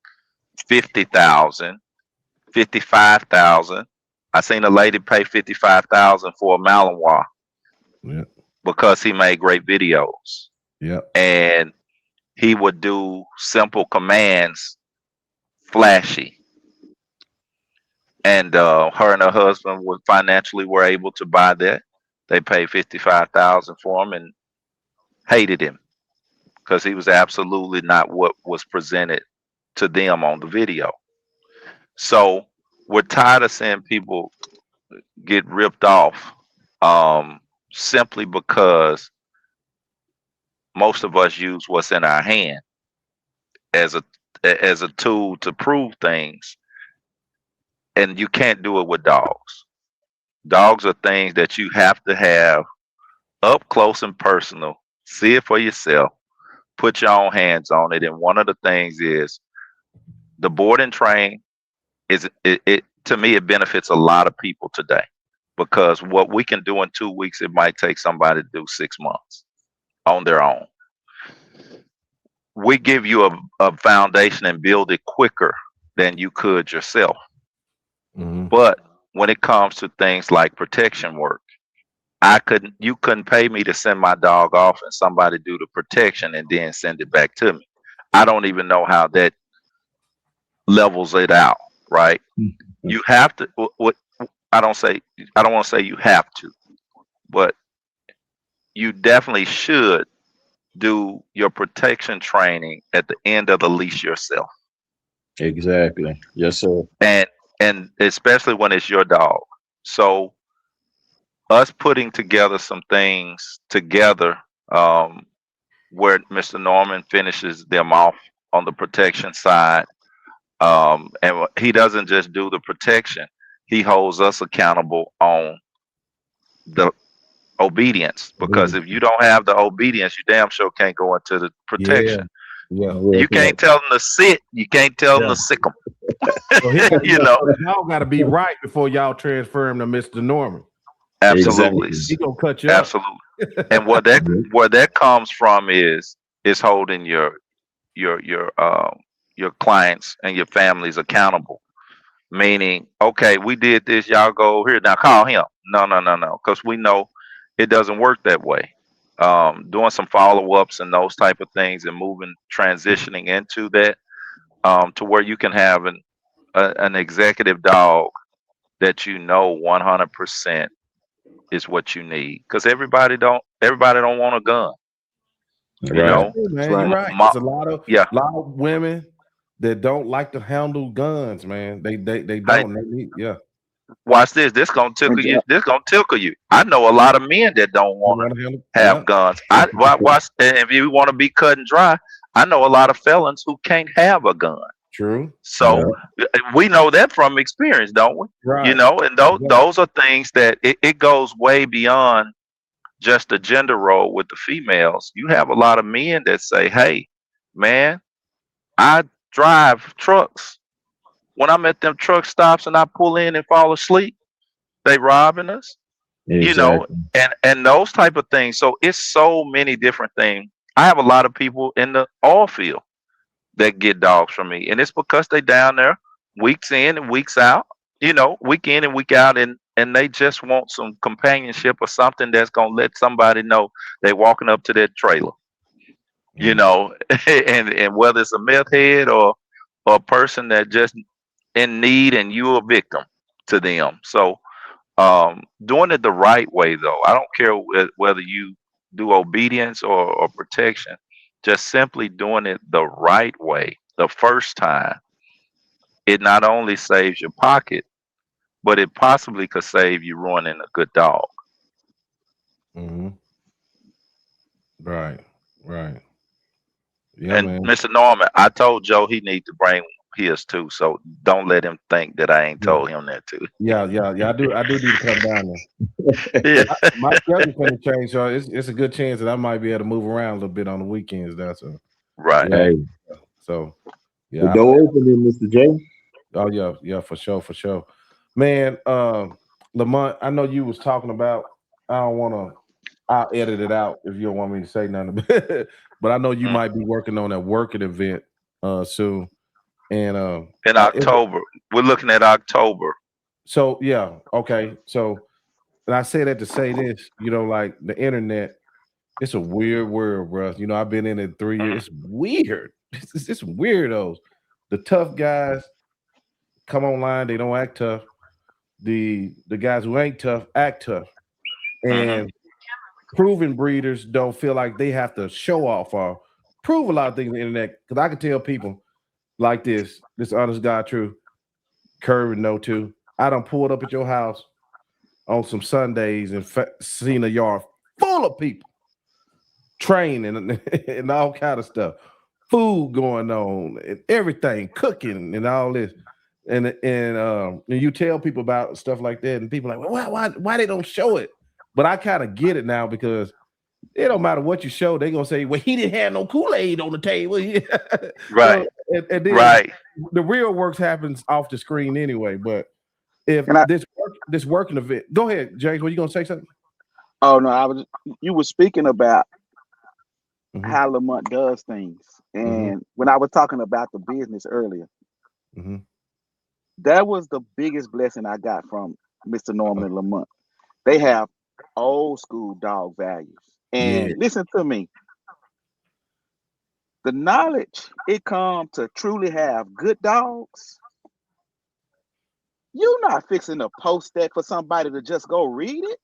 $50,000, $55,000. I seen a lady pay $55,000 for a Malinois because he made great videos. Yeah. And he would do simple commands, flashy. And her and her husband were able to buy that. They paid $55,000 for him and hated him because he was absolutely not what was presented to them on the video. So we're tired of seeing people get ripped off simply because most of us use what's in our hand as a tool to prove things, and you can't do it with dogs. Dogs are things that you have to have up close and personal, see it for yourself, put your own hands on it. And one of the things is the board and train is it to me, it benefits a lot of people today, because what we can do in 2 weeks, it might take somebody to do 6 months on their own. We give you a foundation and build it quicker than you could yourself. But when it comes to things like protection work, you couldn't pay me to send my dog off and somebody do the protection and then send it back to me. I don't even know how that levels it out, right? You have to, I don't want to say you have to, but you definitely should do your protection training at the end of the leash yourself. Exactly. Yes, sir. And especially when it's your dog. So us putting together some things together, where Mr. Norman finishes them off on the protection side, and he doesn't just do the protection, he holds us accountable on the obedience, because if you don't have the obedience, you damn sure can't go into the protection. You can't tell them to sit, you can't tell them to sick them. So you know, y'all got to be right before y'all transfer him to Mr. Norman. Absolutely. He gonna cut you absolutely up. And where that comes from is holding your clients and your families accountable. Meaning, okay, we did this, y'all go here, now call him. No, because we know it doesn't work that way. Doing some follow-ups and those type of things, and transitioning into that, to where you can have an executive dog that 100% is what you need, because everybody don't want a gun. You know, man, you're right. There's a lot of women that don't like to handle guns, man. They Hey, don't. They need, yeah. watch this. This gonna tickle you. This gonna tickle you. I know a lot of men that don't They want want to handle. to Yeah. have guns. Watch. If you want to be cut and dry, I know a lot of felons who can't have a gun. True. So we know that from experience, don't we? You Right. know, and Yeah. those are things that it goes way beyond just the gender role with the females. You have a lot of men that say, "Hey, man, I drive trucks. When I'm at them truck stops and I pull in and fall asleep, they robbing us." You know, Exactly. and those type of things. So it's so many different things. I have a lot of people in the oil field that get dogs from me, and it's because they down there weeks in and weeks out, you know, week in and week out, and they just want some companionship or something that's gonna let somebody know they walking up to their trailer, you know, and whether it's a meth head or a person that just in need and you a victim to them. So doing it the right way, though, I don't care whether you do obedience or protection, just simply doing it the right way the first time, it not only saves your pocket, but it possibly could save you ruining a good dog. Mm-hmm. Right. Right. Yeah, And man. Mr. Norman, I told Joe he need to bring his too, so don't let him think that I ain't Yeah. told him that too. Yeah. I do need to come down there. Yeah, My schedule's gonna change, so it's a good chance that I might be able to move around a little bit on the weekends. That's a right. yeah. Hey, So the yeah. door opening, Mr. J. Oh yeah, for sure. Man, Lamont, I know you was talking about. I don't want to. I'll edit it out if you don't want me to say nothing. But I know you Mm. might be working on that working event soon, and In October, we're looking at October. so yeah, okay. So, and I say that to say this, you know, like the internet, it's a weird world, bro. You know, I've been in it 3 years. It's weird. It's weirdos. The tough guys come online, they don't act tough. The guys who ain't tough act tough, Hmm. and proven breeders don't feel like they have to show off or prove a lot of things on the internet. Because I can tell people like this honest God truth, Curry would know too. I done pulled up at your house on some Sundays and seen a yard full of people training and all kind of stuff, food going on and everything, cooking and all this. And you tell people about stuff like that, and people are like, well, why they don't show it? But I kind of get it now because it don't matter what you show, they gonna say, well, he didn't have no Kool-Aid on the table. Right, So, and then right. the real work happens off the screen anyway. But if And I, this working event, go ahead, James. Were you gonna say something? oh no, you were speaking about Mm-hmm, how Lamont does things. mm-hmm, And when I was talking about the business earlier, mm-hmm. that was the biggest blessing I got from Mr. Norman and Lamont. They have old school dog values. Yeah, And listen to me, the knowledge it comes to truly have good dogs, you're not fixing to post that for somebody to just go read it.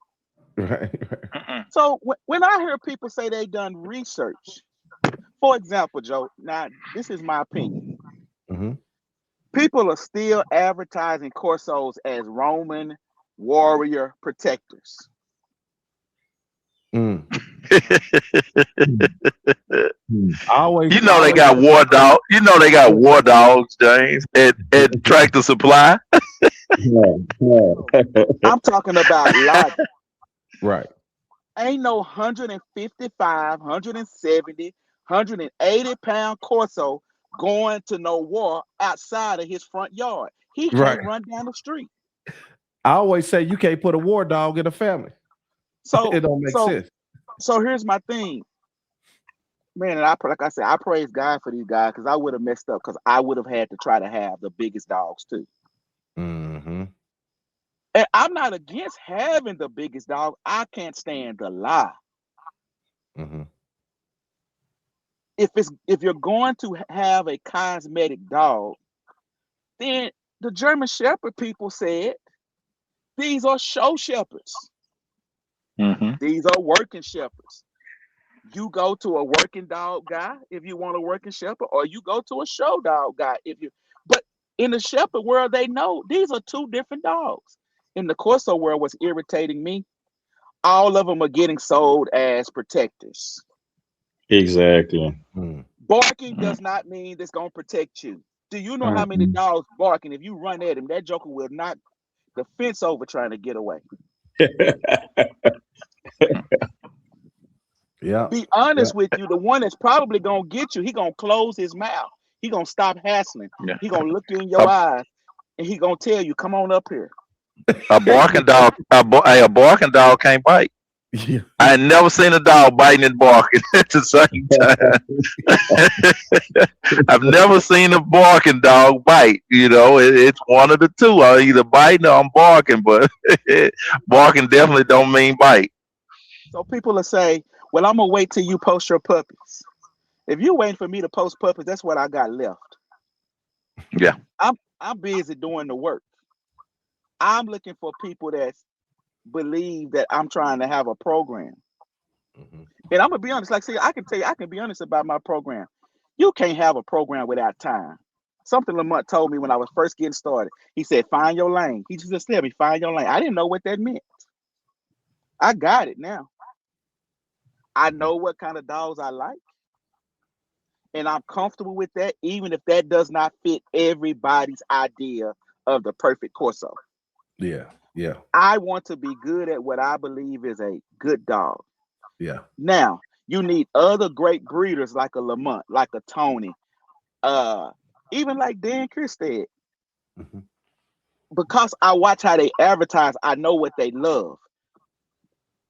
right. Mm-mm. So when I hear people say they done research, for example, Joe, now this is my opinion. Mm-hmm. People are still advertising Corsos as Roman warrior protectors. Mm. Hmm. I always, You know they got war dog. You know they got war dogs, James, at Tractor Supply. Yeah, yeah. I'm talking about logic. right. Ain't no 155, 170, 180-pound Corso going to no war outside of his front yard. He Right. can't run down the street. I always say you can't put a war dog in a family. So It don't make sense. so here's my thing. Man, and like I said, I praise God for these guys because I would have messed up because I would have had to try to have the biggest dogs too. Mm-hmm. And I'm not against having the biggest dog. I can't stand the lie. Mm-hmm. If you're going to have a cosmetic dog, then the German Shepherd people said these are show shepherds. Mm-hmm. These are working shepherds. You go to a working dog guy if you want a working shepherd, or you go to a show dog guy if you. But in the shepherd world, they know these are two different dogs. In the Corso world, what's irritating me, all of them are getting sold as protectors. Exactly. Barking does not mean it's gonna protect you. Do you know how many dogs barking? If you run at him, that joker will knock the fence over trying to get away. Yeah. Be honest with you, the one that's probably gonna get you, he gonna close his mouth. He gonna stop hassling. Yeah. He gonna look you in your eyes, and he gonna tell you, "Come on up here." A barking dog, a barking dog can't bite. Yeah. I ain't never seen a dog biting and barking at the same time. I've never seen a barking dog bite. You know, it's one of the two. I'm either biting or I'm barking, but barking definitely don't mean bite. So people will say, "Well, I'm gonna wait till you post your puppies." If you're waiting for me to post puppies, that's what I got left. Yeah. I'm busy doing the work. I'm looking for people that believe that I'm trying to have a program. And I'm gonna be honest, like, see, I can tell you, I can be honest about my program. You can't have a program without time. Something Lamont told me when I was first getting started. He said, "Find your lane." He just said me, "Find your lane." I didn't know what that meant. I got it now. I know what kind of dogs I like, and I'm comfortable with that, even if that does not fit everybody's idea of the perfect Corso. Yeah. Yeah. I want to be good at what I believe is a good dog. Yeah. Now, you need other great breeders like a Lamont, like a Tony, even like Dan Christed. Because I watch how they advertise, I know what they love.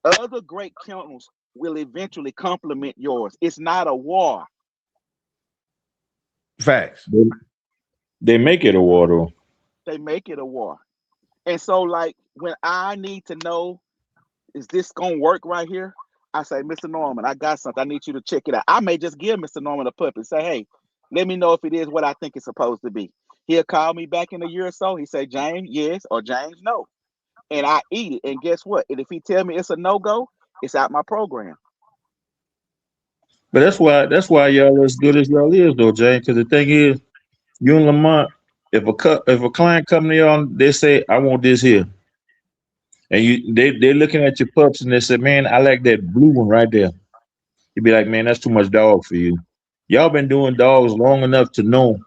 Other great kennels will eventually complement yours. It's not a war. Facts. They make it a war though. They make it a war. And so, like, when I need to know, is this gonna work right here? I say, "Mr. Norman, I got something. I need you to check it out." I may just give Mr. Norman a puppy and say, "Hey, let me know if it is what I think it's supposed to be." He'll call me back in a year or so. He say, "James, yes," or "James, no." And I eat it. And guess what? And if he tell me it's a no-go, it's out my program. But that's why y'all as good as y'all is though, Jay. Because the thing is, you and Lamont, if a client come to y'all, they say, "I want this here," and they're looking at your pups and they say, "Man, I like that blue one right there." You'd be like, "Man, that's too much dog for you." Y'all been doing dogs long enough to know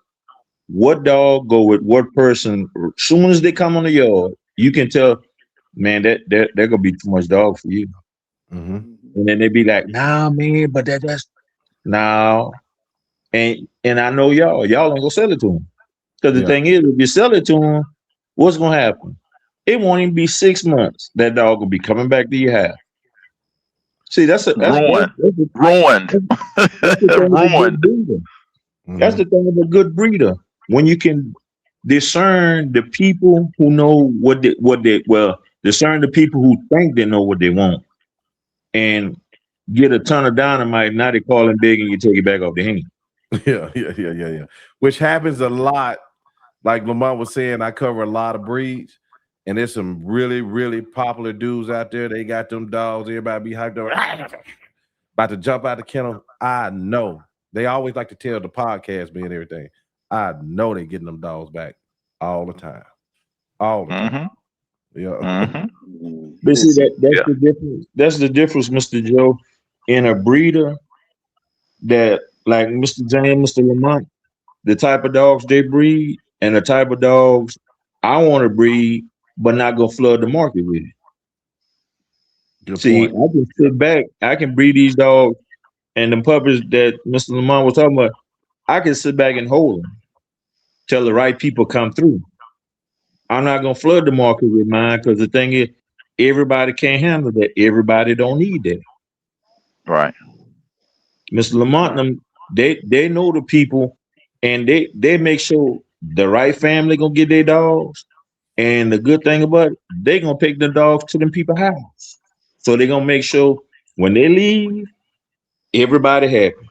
what dog go with what person. As soon as they come on the yard, you can tell, man, that they're gonna be too much dog for you. And then they be like, "Nah, man, but that's now." And I know y'all ain't gonna sell it to them. Because the thing is, if you sell it to them, what's gonna happen? It won't even be 6 months. That dog will be coming back to your house. See, that's Ruined. Ruined. That's the thing of a good breeder. That's the thing of a good breeder. When you can discern the people who know discern the people who think they know what they want, and get a ton of dynamite. Now they call him big, and you take it back off the hand. Yeah. Which happens a lot. Like Lamont was saying, I cover a lot of breeds, and there's some really, really popular dudes out there. They got them dogs. Everybody be hyped up, about to jump out the kennel. I know. They always like to tell the podcast me and everything. I know they getting them dogs back all the time. All the time. Yeah. But see, that's the difference. That's the difference, Mr. Joe, in a breeder that, like Mr. James, Mr. Lamont, the type of dogs they breed and the type of dogs I want to breed, but not go flood the market with it. Good See, point. I can sit back, I can breed these dogs and the puppies that Mr. Lamont was talking about. I can sit back and hold them till the right people come through. I'm not gonna flood the market with mine because the thing is, everybody can't handle that. Everybody don't need that. Right. Mr. Lamont, they know the people, and they make sure the right family gonna get their dogs. And the good thing about it, they gonna take the dogs to them people's house. So they gonna make sure when they leave, everybody happy.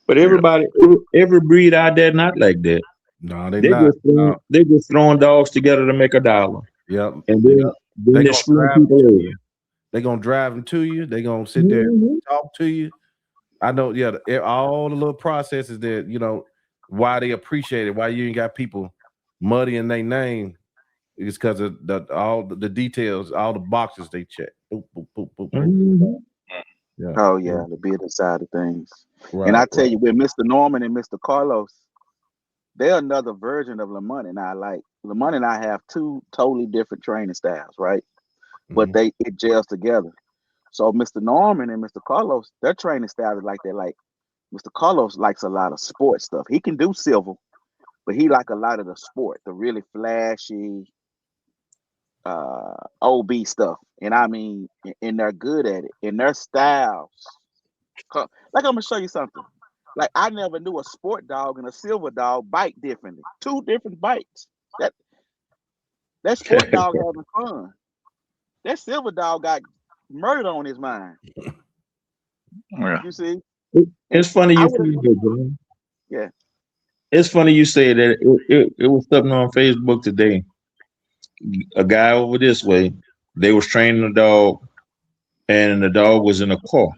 But every breed out there not like that. No, they not. They just throwing dogs together to make $1. Yep. And then they screwing people over. They're gonna drive them to you. They're gonna sit there and talk to you. I know, yeah, all the little processes that, you know, why they appreciate it, why you ain't got people muddying their name is because of all the details, all the boxes they check. Boop, boop, boop, boop, boop. Yeah. Oh yeah, the business side of things. Right, And I tell you, with Mr. Norman and Mr. Carlos, they're another version of Lamont and I. Like Lamont and I have two totally different training styles, right? But it gels together. So Mr. Norman and Mr. Carlos, their training style is like that. Like Mr. Carlos likes a lot of sports stuff. He can do civil, but he like a lot of the sport, the really flashy, OB stuff. And I mean, and they're good at it. And their styles. Like I'm gonna show you something. Like I never knew a sport dog and a silver dog bite differently. Two different bites. That sport dog having fun. That silver dog got murder on his mind. Yeah. You see? It's funny you say that, John. Yeah. It's funny you say that. It was something on Facebook today. A guy over this way, they was training a dog, and the dog was in a car.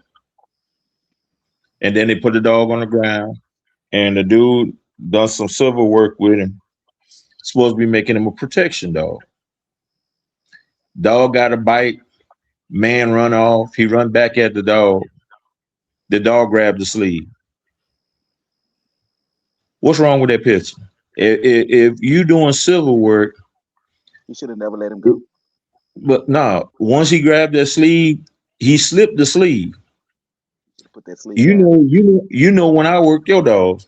And then they put the dog on the ground, and the dude done some silver work with him. Supposed to be making him a protection dog. Dog got a bite. Man run off. He run back at the dog. The dog grabbed the sleeve. What's wrong with that picture? If you doing silver work, you should have never let him go. But no, once he grabbed that sleeve, he slipped the sleeve. Put that sleeve. You know when I work your dogs,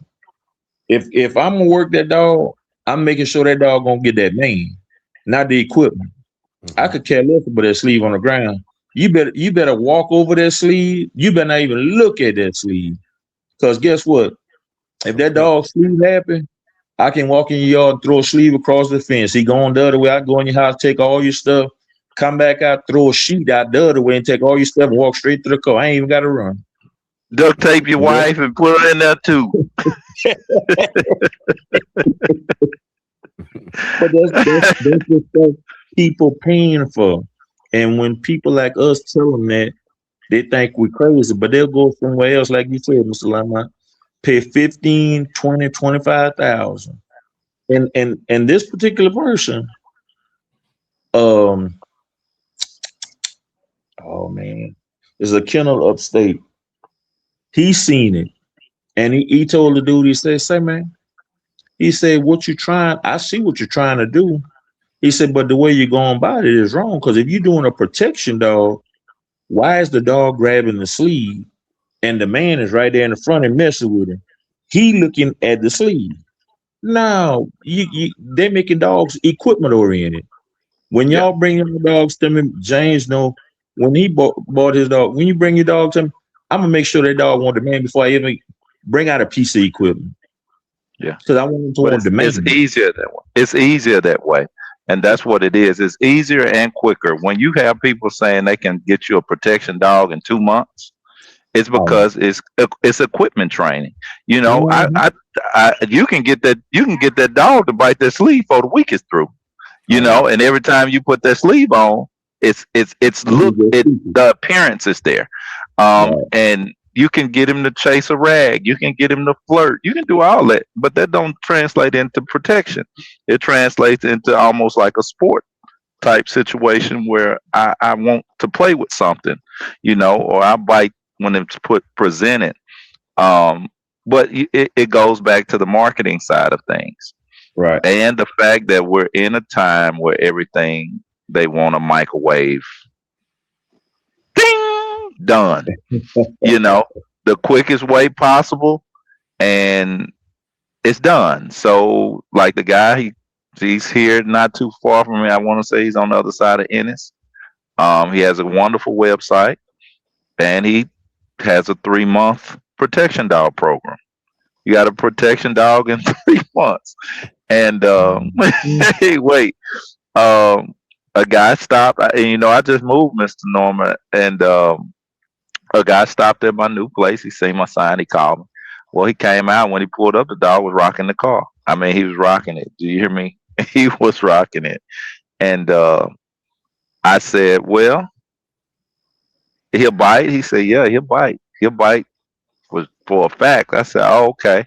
if I'm gonna work that dog, I'm making sure that dog gonna get that man, not the equipment. I could care less about that sleeve on the ground. You better walk over that sleeve. You better not even look at that sleeve. Because guess what? If that dog sleeve happen, I can walk in your yard and throw a sleeve across the fence. He going the other way. I go in your house, take all your stuff, come back out, throw a sheet out the other way and take all your stuff and walk straight to the car. I ain't even got to run. Duct tape your wife and put her in there too. But that's the stuff people paying for. And when people like us tell them that, they think we're crazy, but they'll go somewhere else, like you said, Mr. Lamont, pay 15, 20, 25,000. And this particular person, oh man, is a kennel upstate. He seen it. And he told the dude, he said, say, man, he said, what you trying? I see what you're trying to do. He said, but the way you're going about it is wrong. Because if you're doing a protection dog, why is the dog grabbing the sleeve and the man is right there in the front and messing with him? He looking at the sleeve. No, they're making dogs equipment oriented. When y'all bring your dogs to me, James know when he bought his dog, when you bring your dog to me, I'm going to make sure that dog want the man before I even bring out a piece of equipment. Yeah. Because I want him to want the man. It's easier that way. It's easier that way. And that's what it is. It's easier and quicker. When you have people saying they can get you a protection dog in 2 months, it's because it's equipment training. You know, you can get that dog to bite that sleeve before the week is through. You know, and every time you put that sleeve on, the appearance is there. And you can get him to chase a rag. You can get him to flirt. You can do all that, but that don't translate into protection. It translates into almost like a sport type situation where I want to play with something, you know, or I bite when it's presented. But it goes back to the marketing side of things. Right. And the fact that we're in a time where everything they want a microwave. Ding! Done. You know, the quickest way possible, and it's done. So, like the guy, he's here not too far from me. I want to say he's on the other side of Ennis. He has a wonderful website, and he has a 3-month protection dog program. You got a protection dog in 3 months. And hey, wait. A guy stopped, and you know, I just moved, Mr. Norman, and a guy stopped at my new place. He seen my sign. He called me. Well, he came out. When he pulled up, the dog was rocking the car. I mean, he was rocking it. Do you hear me? He was rocking it. And I said, well, He'll bite. He said, yeah, he'll bite. He'll bite was for a fact. I said, oh, okay.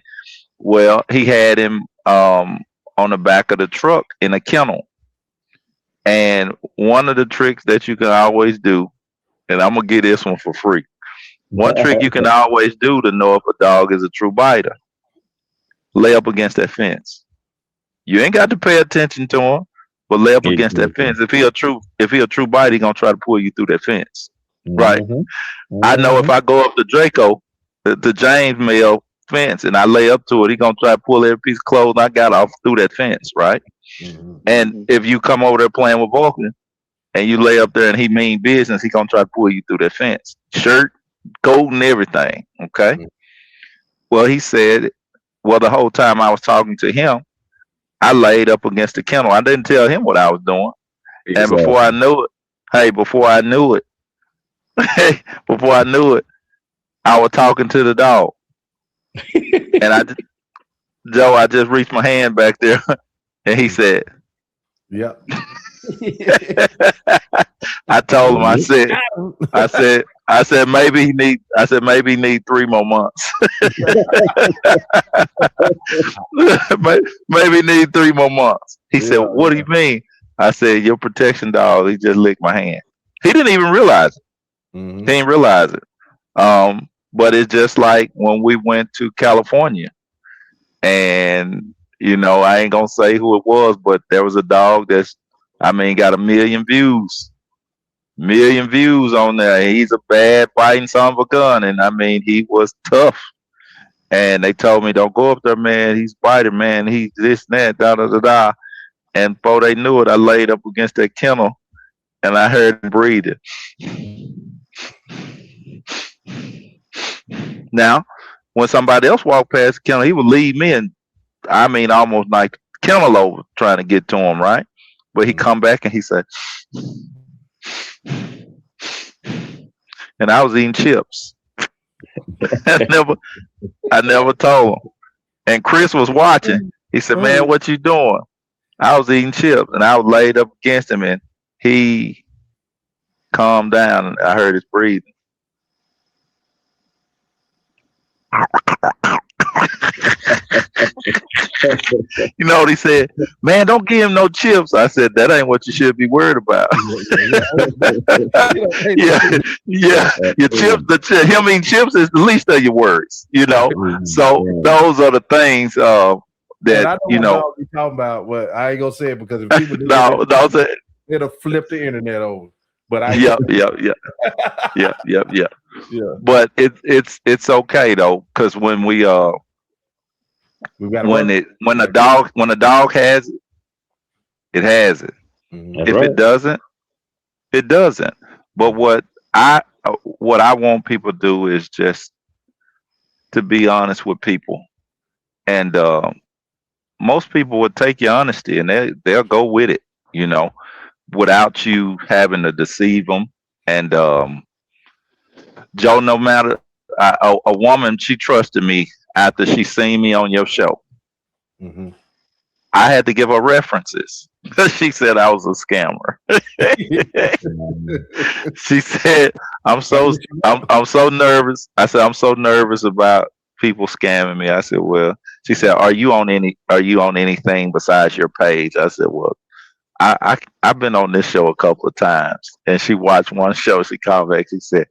Well, he had him on the back of the truck in a kennel. And one of the tricks that you can always do, and I'm gonna get this one for free. One trick you can always do to know if a dog is a true biter: lay up against that fence. You ain't got to pay attention to him, but lay up against that fence. If he a true biter, he gonna try to pull you through that fence, right? I know if I go up to Draco, the James male fence, and I lay up to it, he gonna try to pull every piece of clothing I got off through that fence, right? And if you come over there playing with Vulcan and you lay up there and he mean business, he gonna try to pull you through that fence. Shirt, coat, and everything. Okay. Well, he said, well, the whole time I was talking to him, I laid up against the kennel. I didn't tell him what I was doing. And before I knew it, I was talking to the dog. And I just reached my hand back there and he said, Yep. I told him, I said maybe he need 3 more months. Maybe he need 3 more months. He said, what do you mean? I said, your protection dog, he just licked my hand. He didn't even realize it. He didn't realize it. But it's just like when we went to California, and I ain't gonna say who it was, but there was a dog that's, got 1 million views. 1 million views on there. He's a bad fighting son of a gun, and he was tough. And they told me, don't go up there, man. He's biting, man. He's this and that, da da da da. And before they knew it, I laid up against that kennel, and I heard him breathing. Now, when somebody else walked past the kennel, he would leave me, and almost like kennel over trying to get to him, right? But he come back and he said, and I was eating chips. I never told him. And Chris was watching. He said, man, what you doing? I was eating chips, and I was laid up against him, and he calmed down, and I heard his breathing. You know what he said? Man, don't give him no chips. I said, that ain't what you should be worried about. Yeah. Your chips, him eating chips is the least of your worries, So those are the things that, I know what you're talking about. What I ain't gonna say it because if people do it'll flip the internet over. But yeah. But it's okay though, because when when a dog has it, it has it. If it doesn't, it doesn't. But what I want people to do is just to be honest with people, and most people would take your honesty and they'll go with it, without you having to deceive them. And Joe, no matter a woman, she trusted me after she seen me on your show. I had to give her references. She said I was a scammer. She said, I'm so nervous. I said, I'm so nervous about people scamming me. I said, well, she said, are you on anything besides your page? I said, well, I've been on this show a couple of times. And she watched one show. She called back. She said,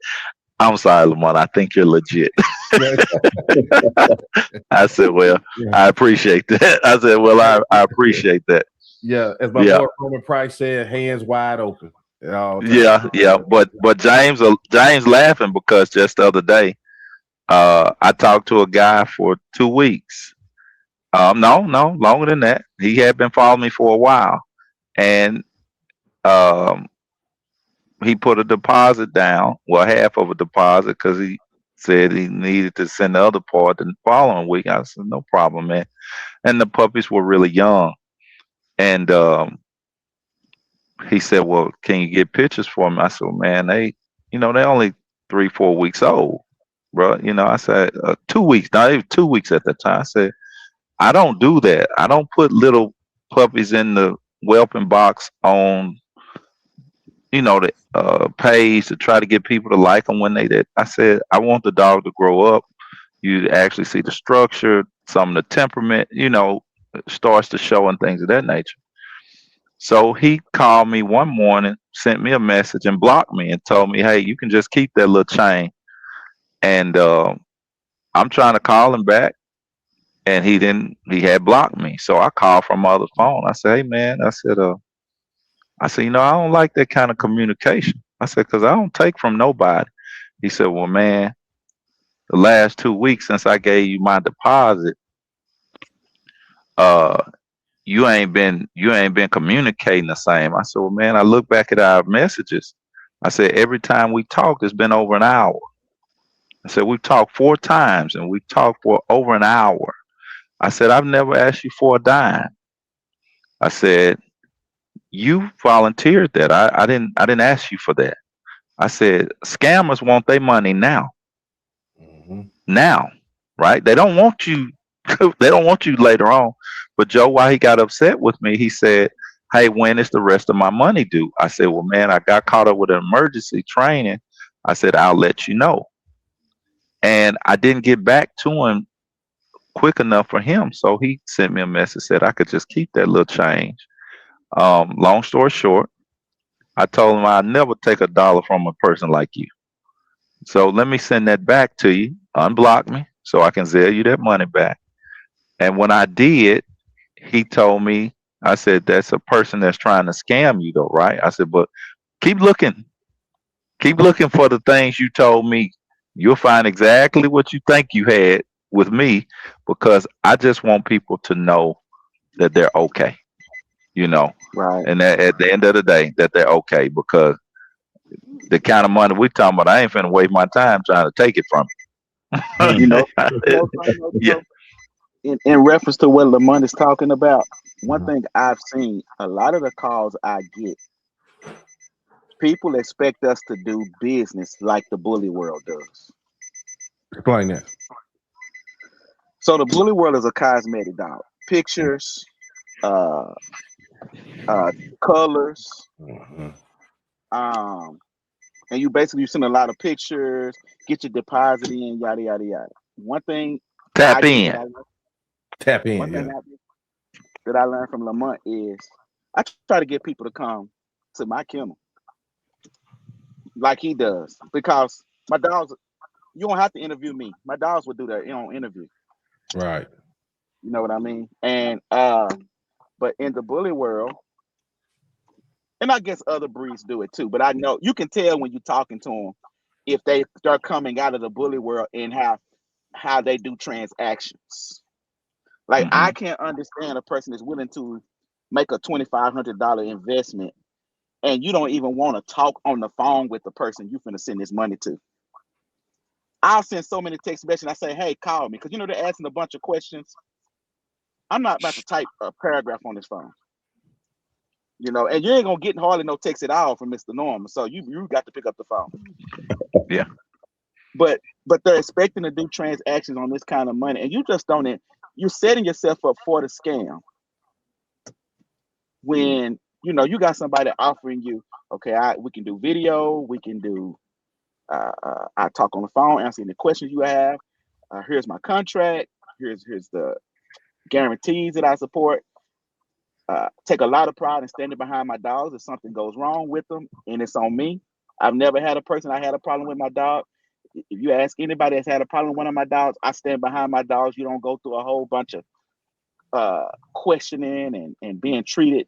I'm sorry, Lamont, I think you're legit. I said, well, I appreciate that. I said, well, I appreciate that. Yeah, as my boy Roman Price said, hands wide open. Yeah. But James laughing because just the other day, I talked to a guy for 2 weeks. No, longer than that. He had been following me for a while. And he put a deposit down, well, half of a deposit, because he said he needed to send the other part the following week. I said, no problem, man. And the puppies were really young. And he said, well, can you get pictures for me? I said, man, they only 3-4 weeks old, bro. I said, 2 weeks. Now, it was 2 weeks at that time. I said, I don't do that. I don't put little puppies in the whelping box on the page to try to get people to like them when they did. I said, I want the dog to grow up. You actually see the structure, some of the temperament, starts to show and things of that nature. So he called me one morning, sent me a message and blocked me and told me, hey, you can just keep that little chain. And I'm trying to call him back and he had blocked me. So I called from my other phone. I said, hey man, I said, I don't like that kind of communication. I said, because I don't take from nobody. He said, well, man, the last 2 weeks since I gave you my deposit, uh, you ain't been communicating the same. I said, well, man, I look back at our messages. I said, every time we talked, it's been over an hour. I said, we've talked 4 times and we've talked for over an hour. I said, I've never asked you for a dime. I said, you volunteered that. I didn't ask you for that. I said, scammers want their money now. Now, right? They don't want you. They don't want you later on. But Joe, why he got upset with me, he said, hey, when is the rest of my money due? I said, well, man, I got caught up with an emergency training. I said, I'll let you know. And I didn't get back to him quick enough for him. So he sent me a message, said I could just keep that little change. Long story short, I told him I'd never take $1 from a person like you. So let me send that back to you, unblock me, so I can sell you that money back. And when I did, he told me, I said, that's a person that's trying to scam you though, right? I said, but keep looking for the things you told me. You'll find exactly what you think you had with me, because I just want people to know that they're okay, Right. and that at the end of the day, that they're okay, because the kind of money we talking about, I ain't finna waste my time trying to take it from You know, you. Yeah. in reference to what Lamont is talking about, one thing I've seen, a lot of the calls I get, people expect us to do business like the bully world does. Explain that. So the bully world is a cosmetic dog. Pictures, uh, colors, and you send a lot of pictures, get your deposit in, yada yada yada. One thing Tap in. Tap in. One thing that I learned from Lamont is I try to get people to come to my kennel like he does, because my dogs, you don't have to interview me. My dogs would do their own interview. Right. You know what I mean? And but in the bully world, and I guess other breeds do it too, but I know you can tell when you're talking to them if they're coming out of the bully world and how they do transactions. Like, I can't understand a person that's willing to make a $2,500 investment and you don't even want to talk on the phone with the person you finna send this money to. I'll send so many text messages. I say, hey, call me. Because, they're asking a bunch of questions. I'm not about to type a paragraph on this phone. And you ain't going to get hardly no text at all from Mr. Norman. So you got to pick up the phone. Yeah. But they're expecting to do transactions on this kind of money. And you just don't. You're setting yourself up for the scam. When, you got somebody offering you, okay, we can do video. We can do, I talk on the phone, answer any questions you have. Here's my contract. Here's the guarantees that I support. Take a lot of pride in standing behind my dogs if something goes wrong with them, and it's on me. I've never had a person I had a problem with my dog. If you ask anybody that's had a problem with one of my dogs, I stand behind my dogs. You don't go through a whole bunch of questioning and being treated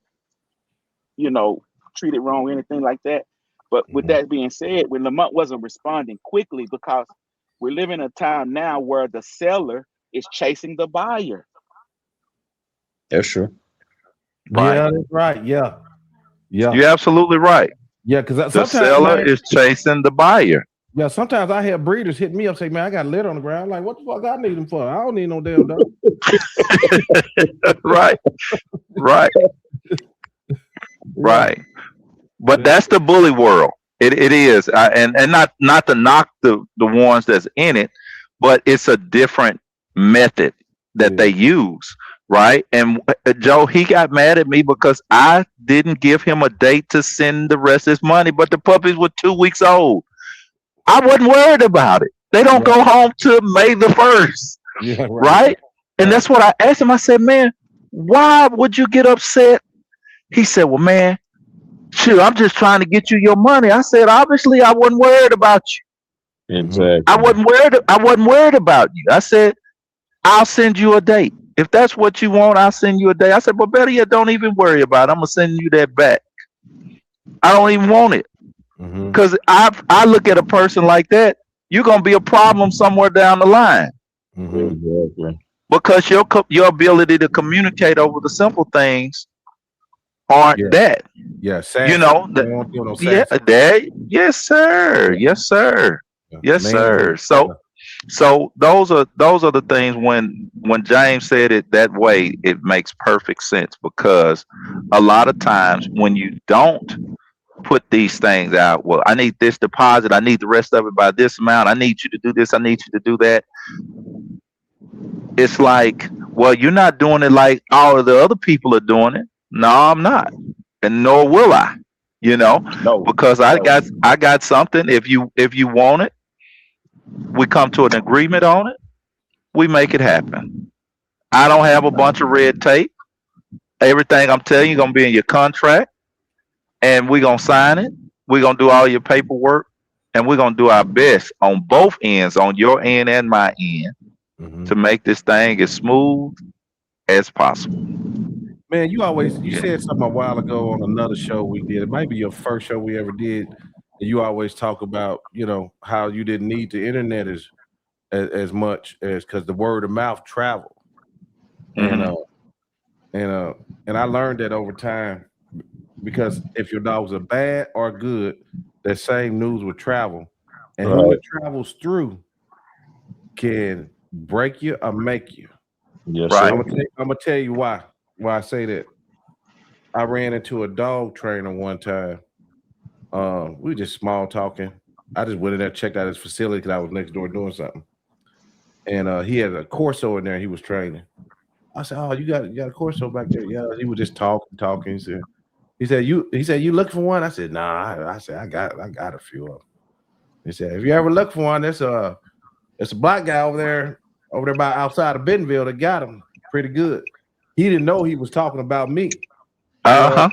wrong, anything like that. But with that being said, when Lamont wasn't responding quickly, because we're living in a time now where the seller is chasing the buyer. That's true. Right. Yeah, that's right. Yeah. You're absolutely right. Yeah, because The seller is chasing the buyer. Yeah, sometimes I have breeders hit me up, say, man, I got a litter on the ground. I'm like, what the fuck I need them for? I don't need no damn dog. Right. Right. But that's the bully world. It is. And not to knock the ones that's in it, but it's a different method that they use. right? And Joe, he got mad at me because I didn't give him a date to send the rest of his money, but the puppies were 2 weeks old. I wasn't worried about it. They don't go home till May the 1st, Yeah, right? And that's what I asked him. I said, man, why would you get upset? He said, well, man, shoot, I'm just trying to get you your money. I said, obviously, I wasn't worried about you. Exactly. I wasn't worried about you. I said, I'll send you a date. If that's what you want, I'll send you a date. I said, but better yet, don't even worry about it. I'm gonna send you that back. I don't even want it. Because I look at a person like that, you're gonna be a problem somewhere down the line. Exactly. Because your ability to communicate over the simple things aren't that. Yeah, you know. Yes, sir. Yes, sir. Yes, sir. So those are the things when James said it that way, it makes perfect sense, because a lot of times when you don't put these things out, well, I need this deposit, I need the rest of it by this amount, I need you to do this, I need you to do that. It's like, well, you're not doing it like all of the other people are doing it. No, I'm not, and nor will I. No. Because I got something. If you want it, we come to an agreement on it. We make it happen. I don't have a bunch of red tape. Everything I'm telling you gonna be in your contract, and we're gonna sign it. We're gonna do all your paperwork, and we're gonna do our best on both ends, on your end and my end, to make this thing as smooth as possible. Man, you said something a while ago on another show we did. It might be your first show we ever did. And you always talk about, how you didn't need the internet as much as because the word of mouth traveled. And I learned that over time, because if your dogs are bad or good, that same news will travel. And who it travels through can break you or make you. Yes, right. I'm gonna tell you why I say that. I ran into a dog trainer one time. We were just small talking. I just went in there, checked out his facility because I was next door doing something. And he had a Corso in there he was training. I said, "Oh, you got a Corso back there?" Yeah, he was just talking. He said, you looking for one? I said, "Nah." I said, I got a few of them. He said, "If you ever look for one, there's a black guy over there by outside of Bentonville that got him pretty good." He didn't know he was talking about me. At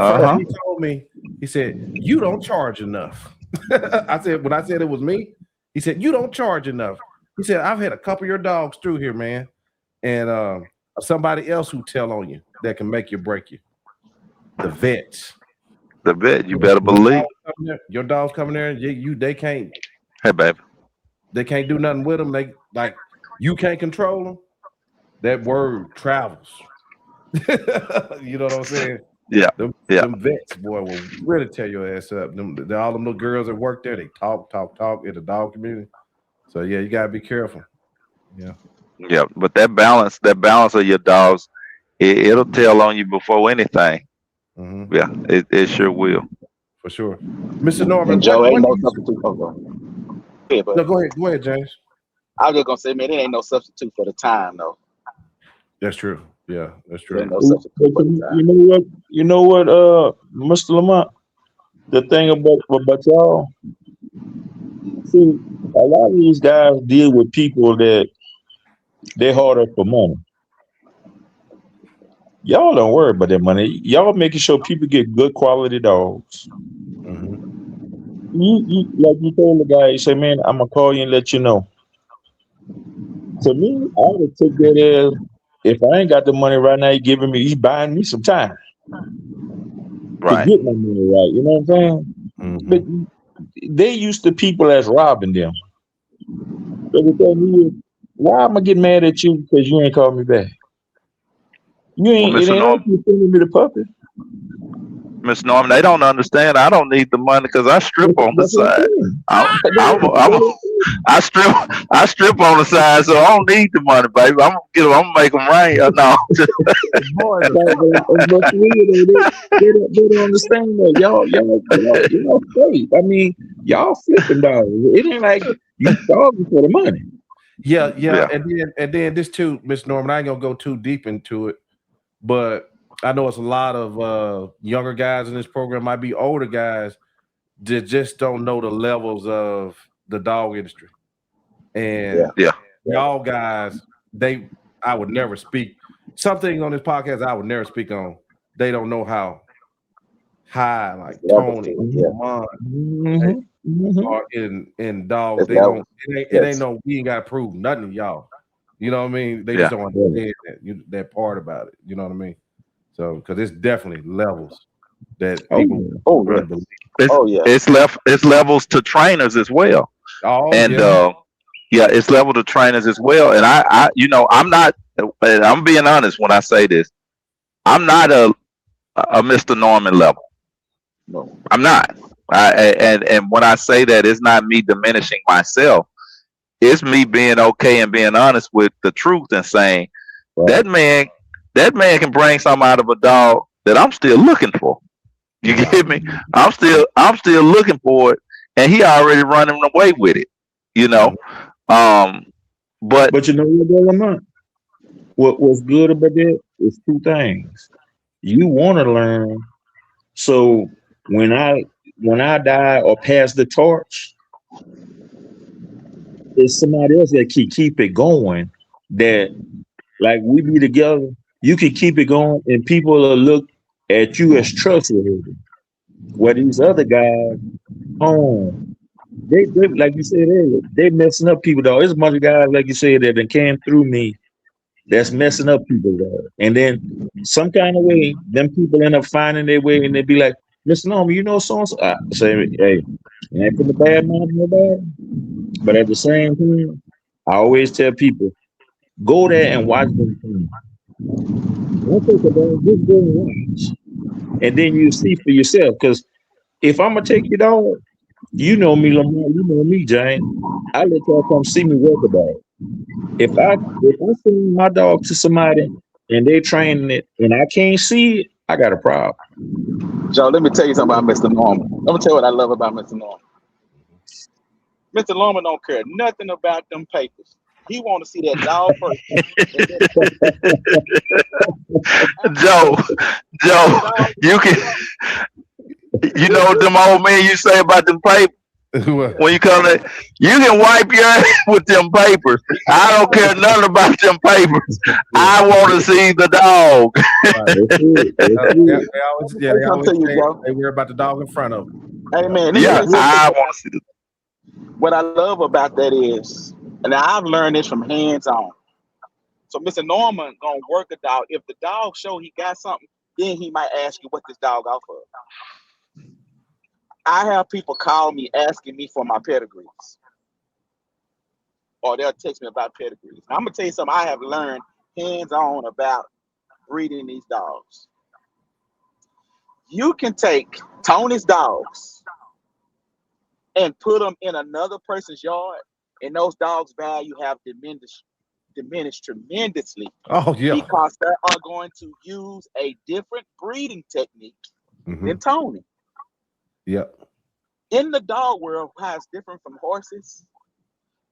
first, he told me, he said, "You don't charge enough." I said, when I said it was me, he said, "You don't charge enough." He said, "I've had a couple of your dogs through here, man, and somebody else who tell on you that can make you break you. The vets. The vet, you better believe. Your dogs coming there, they can't. Hey, baby. They can't do nothing with them. You can't control them. That word travels." You know what I'm saying? Yeah. Them vets, boy, will really tear your ass up. All them little girls that work there, they talk in the dog community. So yeah, you gotta be careful. Yeah. Yeah, but that balance of your dogs, it'll tell on you before anything. Yeah, it sure will. For sure. Mr. Norman, And Joe, ain't no substitute for them. Yeah, no, go ahead, James. I was just gonna say, man, it ain't no substitute for the time, though. That's true. Yeah, that's true. No substitute for the time. You know what, Mr. Lamont? The thing about y'all, see, a lot of these guys deal with people that they're hard up for money. Y'all don't worry about that money. Y'all making sure people get good quality dogs. You like you told the guy, you say, "Man, I'm gonna call you and let you know." To me, I would take that as, if I ain't got the money right now, he's buying me some time to get my money right. You know what I'm saying? But they used to people as robbing them. So they tell me, why am I getting mad at you because you ain't called me back? It ain't like you sending me the puppy. Miss Norman, they don't understand. I don't need the money because I strip on the side. I strip on the side, so I don't need the money, baby. I'm gonna make them rain. No. They don't understand that. Y'all straight. I mean, y'all flipping dogs. It ain't like you dogging for the money. Yeah, Yeah. and then this too, Miss Norman. I ain't gonna go too deep into it, but I know it's a lot of younger guys in this program, might be older guys that just don't know the levels of the dog industry. And Yeah. y'all guys, I would never speak. Some things on this podcast I would never speak on. They don't know how high, like Tony, Lamont, are in dogs. It's They don't. levels. It ain't no. We ain't got to prove nothing to y'all. You know what I mean? They just Yeah. don't understand that part about it. You know what I mean? So, because it's definitely levels that people wouldn't believe. It's levels to trainers as well. Oh, And yeah. yeah, it's level to trainers as well. And I I'm not, and I'm being honest when I say this. I'm not a Mr. Norman level. No. I'm not. And when I say that, it's not me diminishing myself. It's me being okay and being honest with the truth and saying that man can bring something out of a dog that I'm still looking for. You get me? I'm still looking for it, and he already running away with it. You know. But you know what, Lamont? What's good about that is two things. You want to learn, so when I die or pass the torch, it's somebody else that can keep it going. That like we be together, you can keep it going, and people will look at you as trustworthy. Where these other guys, they like you said earlier, they messing up people. Though there's a bunch of guys like you said that came through me that's messing up people though. And then some kind of way, them people end up finding their way, and they be like, "Mr. Norman, you know so and so." I say, "Hey, I ain't putting the bad mind in nobody." But at the same time, I always tell people, go there and watch them things. Don't take a dog, just go and watch. And then you see for yourself. Because if I'm gonna take your dog, you know me, Lamont, you know me, Jane. I let y'all come see me work a dog. If I send my dog to somebody and they training it and I can't see it, I got a problem. Joe, let me tell you something about Mr. Norman. Let me tell you what I love about Mr. Norman. Mr. Norman don't care nothing about them papers. He want to see that dog first. Joe, you know what them old men you say about them papers? When you come there, you can wipe your ass with them papers. I don't care nothing about them papers. I want to see the dog. They always say they worry about the dog in front of them. Hey man, I want to see the. What I love about that is, and I've learned this from hands on. So Mr. Norman gonna work a dog. If the dog show he got something, then he might ask you what this dog off of. I have people call me asking me for my pedigrees, or they'll text me about pedigrees. Now, I'm gonna tell you something I have learned hands on about breeding these dogs. You can take Tony's dogs and put them in another person's yard, and those dogs' value have diminished tremendously. Oh yeah, because they are going to use a different breeding technique than Tony. Yep. In the dog world, how it's different from horses,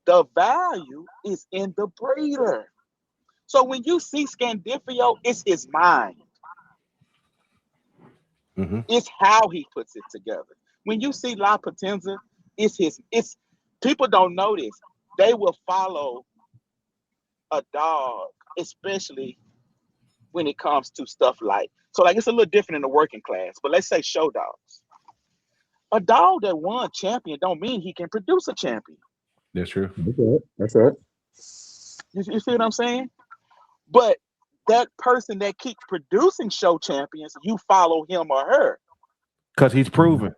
the value is in the breeder. So when you see Scandifio, it's his mind. It's how he puts it together. When you see La Potenza, it's people don't notice. They will follow a dog, especially when it comes to stuff like, so like it's a little different in the working class, but let's say show dogs. A dog that won champion don't mean he can produce a champion. That's true. That's right. You see what I'm saying? But that person that keeps producing show champions, you follow him or her. Because he's proven,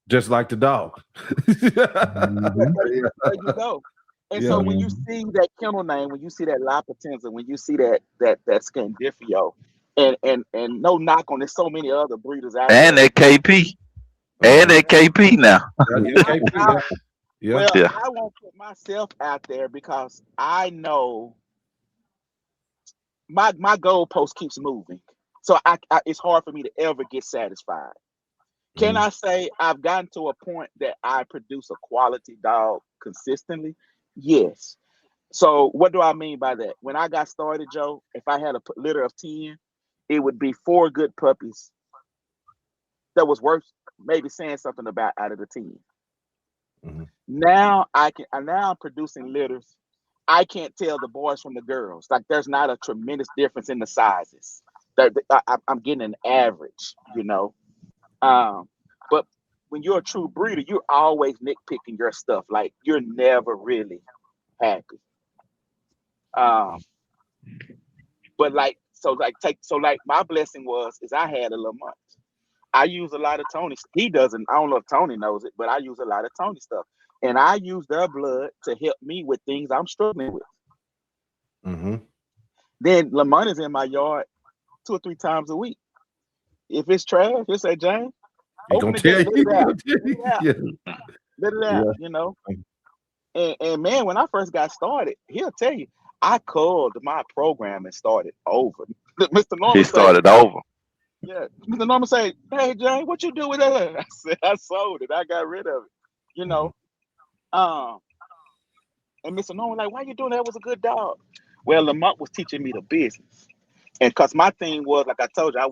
just like the dog. There you go. And so when you see that kennel name, when you see that La Potenza, when you see that Scandifio, and no knock on, there's so many other breeders out there. And that KP. And that KP now. I won't put myself out there because I know my goalpost keeps moving. So it's hard for me to ever get satisfied. Can I say I've gotten to a point that I produce a quality dog consistently? Yes. So what do I mean by that? When I got started, Joe, if I had a litter of 10, it would be 4 good puppies that was worth maybe saying something about out of the 10. Mm-hmm. Now I'm producing litters. I can't tell the boys from the girls. Like there's not a tremendous difference in the sizes. I'm getting an average, you know. But when you're a true breeder, you're always nitpicking your stuff. Like you're never really happy. But my blessing is I had a Lamont. I use a lot of Tony. He doesn't. I don't know if Tony knows it, but I use a lot of Tony stuff, and I use their blood to help me with things I'm struggling with. Mm-hmm. Then Lamont is in my yard 2 or 3 times a week. If it's trash, he'll say, James, open the gate, let it out. Let it out, you know. And man, when I first got started, he'll tell you, I called my program and started over. Mr. Norman He started over. Yeah, Mr. Norman say, hey, James, what you do with that? I said, I sold it. I got rid of it, you know. And Mr. Norman like, why you doing that? That was a good dog. Well, Lamont was teaching me the business. And because my thing was, like I told you, I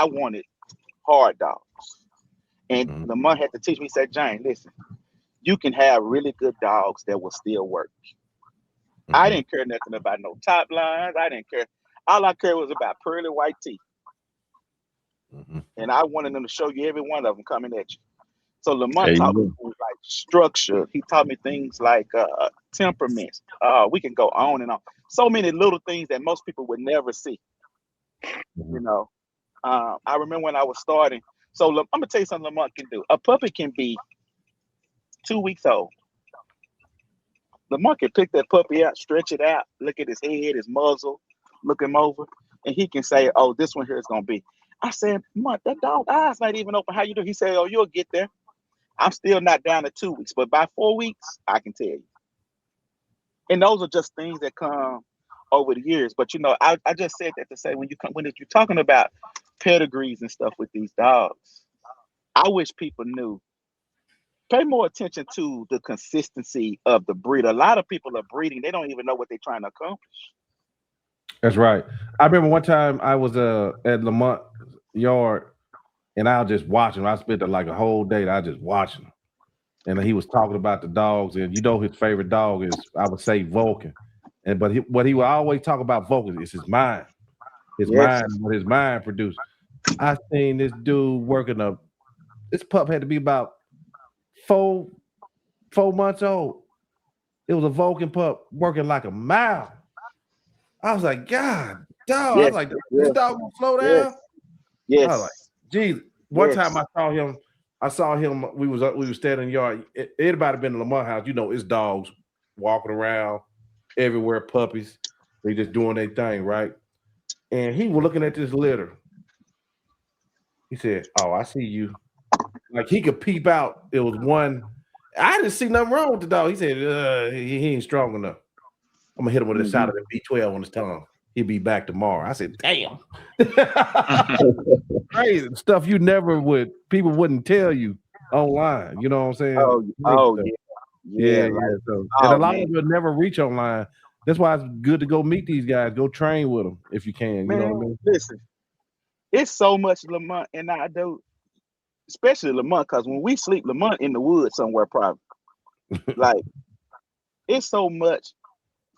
wanted hard dogs. And Lamont had to teach me, he said, James, listen, you can have really good dogs that will still work. I didn't care nothing about no top lines. I didn't care. All I cared was about pearly white teeth. And I wanted them to show you every one of them coming at you. So Lamont taught me things like structure. He taught me things like temperament. We can go on and on. So many little things that most people would never see. You know, I remember when I was starting. So I'm gonna tell you something Lamont can do. A puppy can be 2 weeks old. Lamont can pick that puppy out, stretch it out, look at his head, his muzzle, look him over, and he can say, "Oh, this one here is gonna be." I said, "Lamont, that dog eyes not even open. How you do?" He said, "Oh, you'll get there." I'm still not down to 2 weeks, but by 4 weeks, I can tell you. And those are just things that come over the years. But you know, I just said that to say when you're talking about pedigrees and stuff with these dogs, I wish people knew. Pay more attention to the consistency of the breed. A lot of people are breeding; they don't even know what they're trying to accomplish. That's right. I remember one time I was at Lamont yard, and I was just watching. I spent like a whole day. I just watching him, and he was talking about the dogs. And you know, his favorite dog is, I would say, Vulcan. And what he would always talk about Vulcan is his mind, mind, what his mind produced. I seen this dude working this pup had to be about 4 months old. It was a Vulcan pup working like a mile. I was like, God, dog. I was like, this dog gonna slow down? Yes. I was like, geez. One time I saw him. We was standing in the yard. Anybody been in Lamont house, you know, it's dogs walking around everywhere, puppies. They just doing their thing, right? And he was looking at this litter. He said, "Oh, I see you." Like he could peep out. It was one. I didn't see nothing wrong with the dog. He said, he ain't strong enough. I'm gonna hit him with a shot of the B12 on his tongue. He'll be back tomorrow. I said, damn. Crazy stuff people wouldn't tell you online. You know what I'm saying? Yeah. So, and a lot of them never reach online. That's why it's good to go meet these guys. Go train with them if you can. Man, you know what I mean? Listen, it's so much Lamont, and I do, especially Lamont, because when we sleep, Lamont in the woods somewhere, probably. Like, it's so much.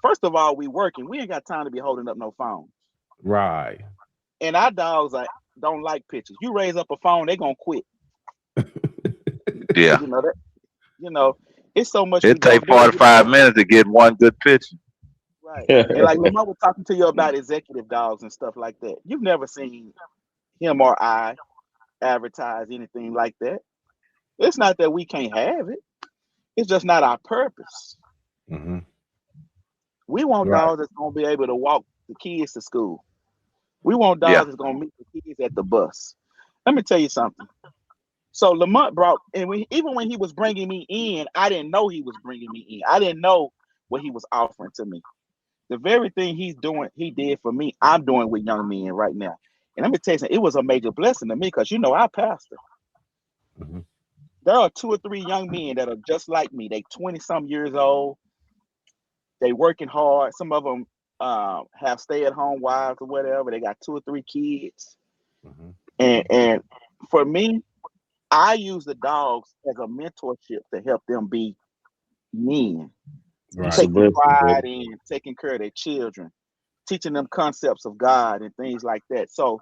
First of all, we working. We ain't got time to be holding up no phone. Right. And our dogs don't like pictures. You raise up a phone, they gonna quit. Yeah. You know, it's so much. It take 45 minutes to get one good picture. Right. And like Lamont was talking to you about executive dogs and stuff like that. You've never seen him or I advertise anything like that. It's not that we can't have it. It's just not our purpose. Mm-hmm. We want dogs that's gonna be able to walk the kids to school. We want dogs that's gonna meet the kids at the bus. Let me tell you something. So Lamont even when he was bringing me in, I didn't know he was bringing me in. I didn't know what he was offering to me. The very thing he did for me, I'm doing with young men right now. And let me tell you something, it was a major blessing to me because, you know, I pastor. Mm-hmm. There are 2 or 3 young men that are just like me. They 20-some years old. they working hard. Some of them have stay-at-home wives or whatever. They got 2 or 3 kids. And for me, I use the dogs as a mentorship to help them be men, Right. taking pride in taking care of their children, teaching them concepts of God and things like that. So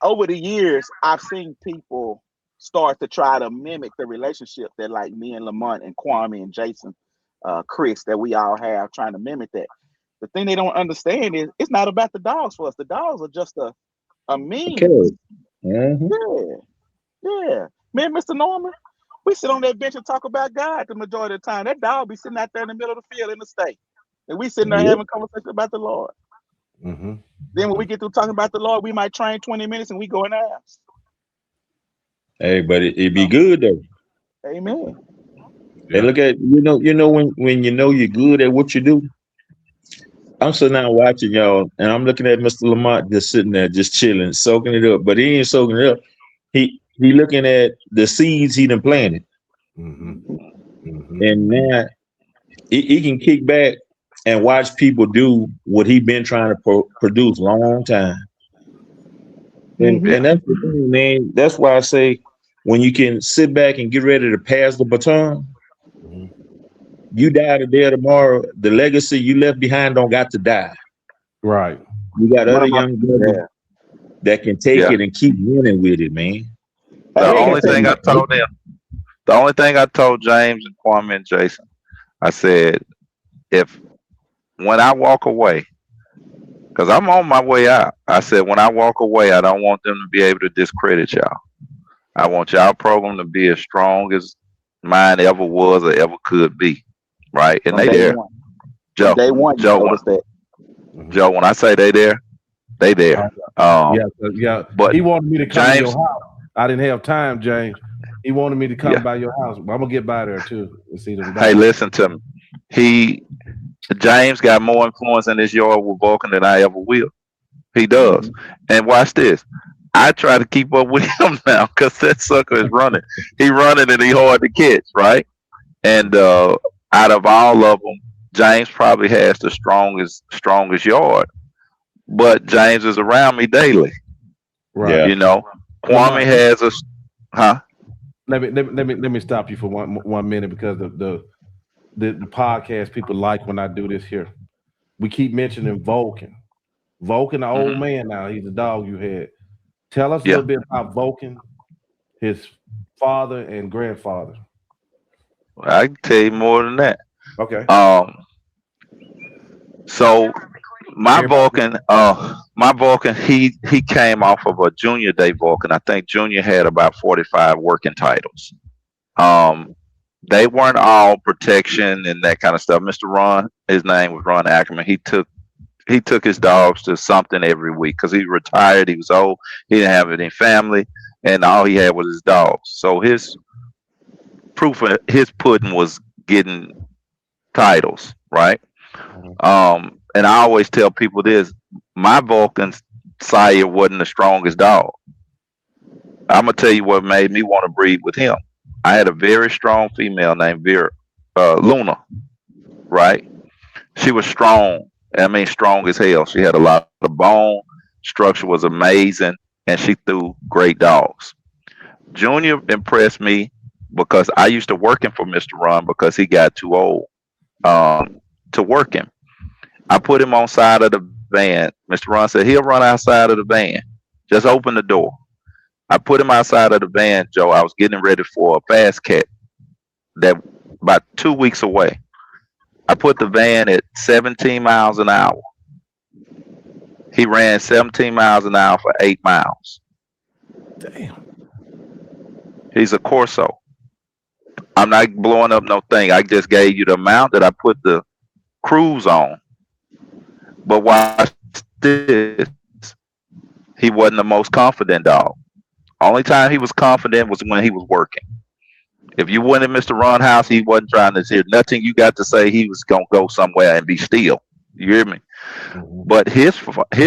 over the years, I've seen people start to try to mimic the relationship that like me and Lamont and Kwame and Jason, Chris, that we all have, trying to mimic that. The thing they don't understand is it's not about the dogs for us. The dogs are just a means. Mm-hmm. Yeah. Me and Mr. Norman, we sit on that bench and talk about God the majority of the time. That dog be sitting out there in the middle of the field in the state. And we sitting there having a conversation about the Lord. Mm-hmm. Then when we get through talking about the Lord, we might train 20 minutes and we go in the house. Hey, but it be good though. Amen. Hey, look at when you know you're good at what you do. I'm sitting down watching y'all, and I'm looking at Mr. Lamont just sitting there, just chilling, soaking it up. But he ain't soaking it up. He looking at the seeds he done planted, and now he can kick back and watch people do what he been trying to produce long time. And that's the thing, man. That's why I say when you can sit back and get ready to pass the baton, you die today or tomorrow, the legacy you left behind don't got to die. Right. You got other young brothers that can take it and keep running with it, man. The only thing I told James and Kwame and Jason, I said, when I walk away, because I'm on my way out, I said, when I walk away, I don't want them to be able to discredit y'all. I want y'all program to be as strong as mine ever was or ever could be. Right? And they there. Joe, Joe, when I say they there, they there. Yeah. But he wanted me to come to James, your house. I didn't have time, James. He wanted me to come by your house. I'm gonna get by there too and see them. Hey, listen to me. James got more influence in this yard with Vulcan than I ever will. He does. And watch this. I try to keep up with him now because that sucker is running. He running and he hard to catch, right? And out of all of them, James probably has the strongest yard. But James is around me daily. Right. You know, Kwame has a Let me stop you for one minute because the podcast people like when I do this here. We keep mentioning Vulcan. Vulcan, the old man now, he's the dog you had. Tell us a little bit about Vulcan, his father and grandfather. I can tell you more than that. Okay. So my Vulcan, he came off of a junior day Vulcan. I think junior had about 45 working titles. They weren't all protection and that kind of stuff. Mr. Ron, his name was Ron Ackerman. He took his dogs to something every week because he retired. He was old. He didn't have any family, and all he had was his dogs. So his proof of his pudding was getting titles, right? And I always tell people this: my Vulcan sire wasn't the strongest dog. I'm gonna tell you what made me want to breed with him. I had a very strong female named Luna, right? She was strong. I mean, strong as hell. She had a lot of bone. Structure was amazing, and she threw great dogs. Junior impressed me because I used to work him for Mr. Ron because he got too old to work him. I put him on side of the van. Mr. Ron said he'll run outside of the van. Just open the door. I put him outside of the van, Joe. I was getting ready for a fast cat that about 2 weeks away. I put the van at 17 miles an hour. He ran 17 miles an hour for 8 miles. Damn. He's a Corso. I'm not blowing up no thing. I just gave you the amount that I put the cruise on. But watch this. He wasn't the most confident dog. Only time he was confident was when he was working. If you went in Mr. Ron's house, he wasn't trying to hear nothing you got to say. He was going to go somewhere and be still. You hear me? But his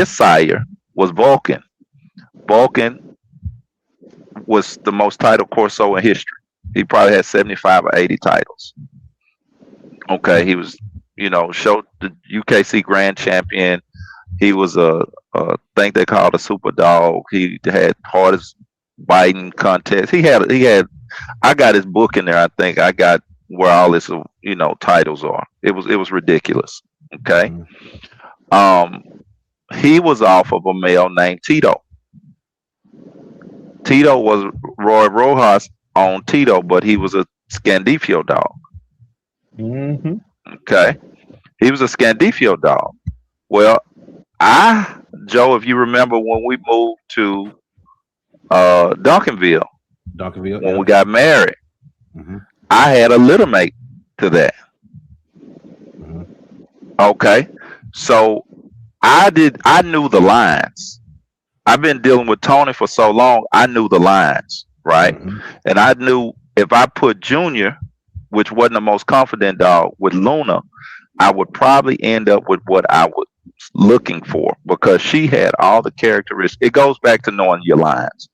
sire was Vulcan. Vulcan was the most titled Corso in history. He probably had 75 or 80 titles. Okay, he was, showed the UKC Grand Champion. He was a thing they called a super dog. He had hardest biting contest. He had. I got his book in there. I think I got where all his titles are. It was ridiculous. Okay. Mhm. Um, he was off of a male named Tito. Tito was Roy Rojas on Tito, but he was a Scandifio dog. Mm-hmm. Okay, he was a Scandifio dog. Well, Joe, if you remember when we moved to Duncanville Duncanville, when we yeah. got married, Hmm. I had a litter mate to that. Hmm. Okay, so I knew the lines. I've been dealing with Tony for so long. I knew the lines, right? Hmm. And I knew if I put Junior, which wasn't the most confident dog, with Luna, I would probably end up with what I was looking for because she had all the characteristics. It goes back to knowing your lines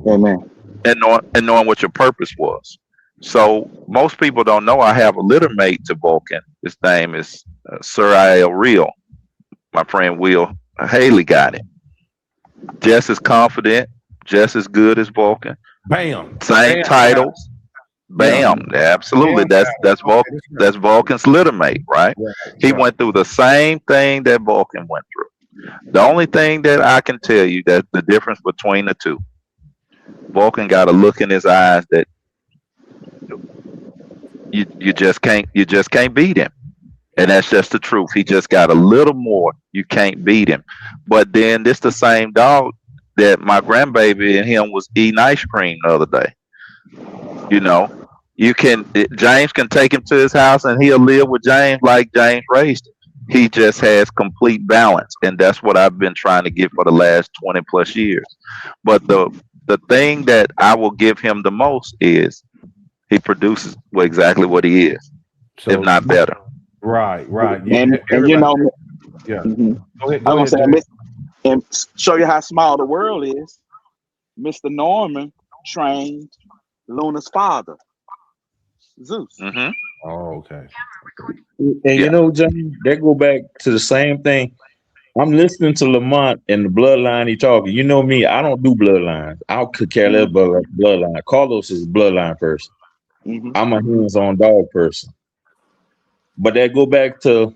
Amen. and knowing what your purpose was. So most people don't know I have a litter mate to Vulcan. His name is Sir I.L. Real. My friend Will Haley got it. Just as confident, just as good as Vulcan. Bam. Same Bam got titles. yeah. Bam. Absolutely. Bam That's got that's okay, Vulcan. that's right. That's Vulcan's litter mate, right? Right, He right. went through the same thing that Vulcan went through. The only thing that I can tell you that the difference between the two, Vulcan got a look in his eyes that you just can't beat him. And that's just the truth. He just got a little more. You can't beat him. But then this the same dog that my grandbaby and him was eating ice cream the other day. You know, James can take him to his house and he'll live with James like James raised him. He just has complete balance, and that's what I've been trying to get for the last 20 plus years. But the thing that I will give him the most is he produces exactly what he is, if So not better. right, right. And Everybody, yeah. mhm. Go I was ahead, gonna Jay. say, and show you how small the world is. Mr. Norman trained Luna's father, Zeus. Hmm. Oh, okay. And Yeah. James, that go back to the same thing. I'm listening to Lamont and the bloodline he talking. You know me, I don't do bloodlines. I could care less Mm-hmm. about bloodline. Carlos is a bloodline person. Mm-hmm. I'm a hands-on dog person. But that go back to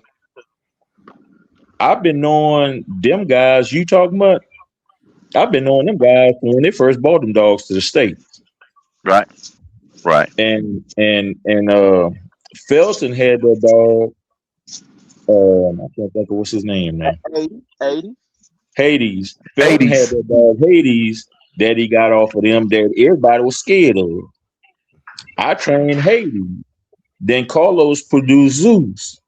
I've been knowing them guys you talking about. I've been knowing them guys from when they first brought them dogs to the state. Right. Right. And Felton had that dog. I can't think of what's his name now. 80. Hades. Felton had 80s. that dog Hades that he got off of them that everybody was scared of. I trained Hades. Then Carlos produced Zeus.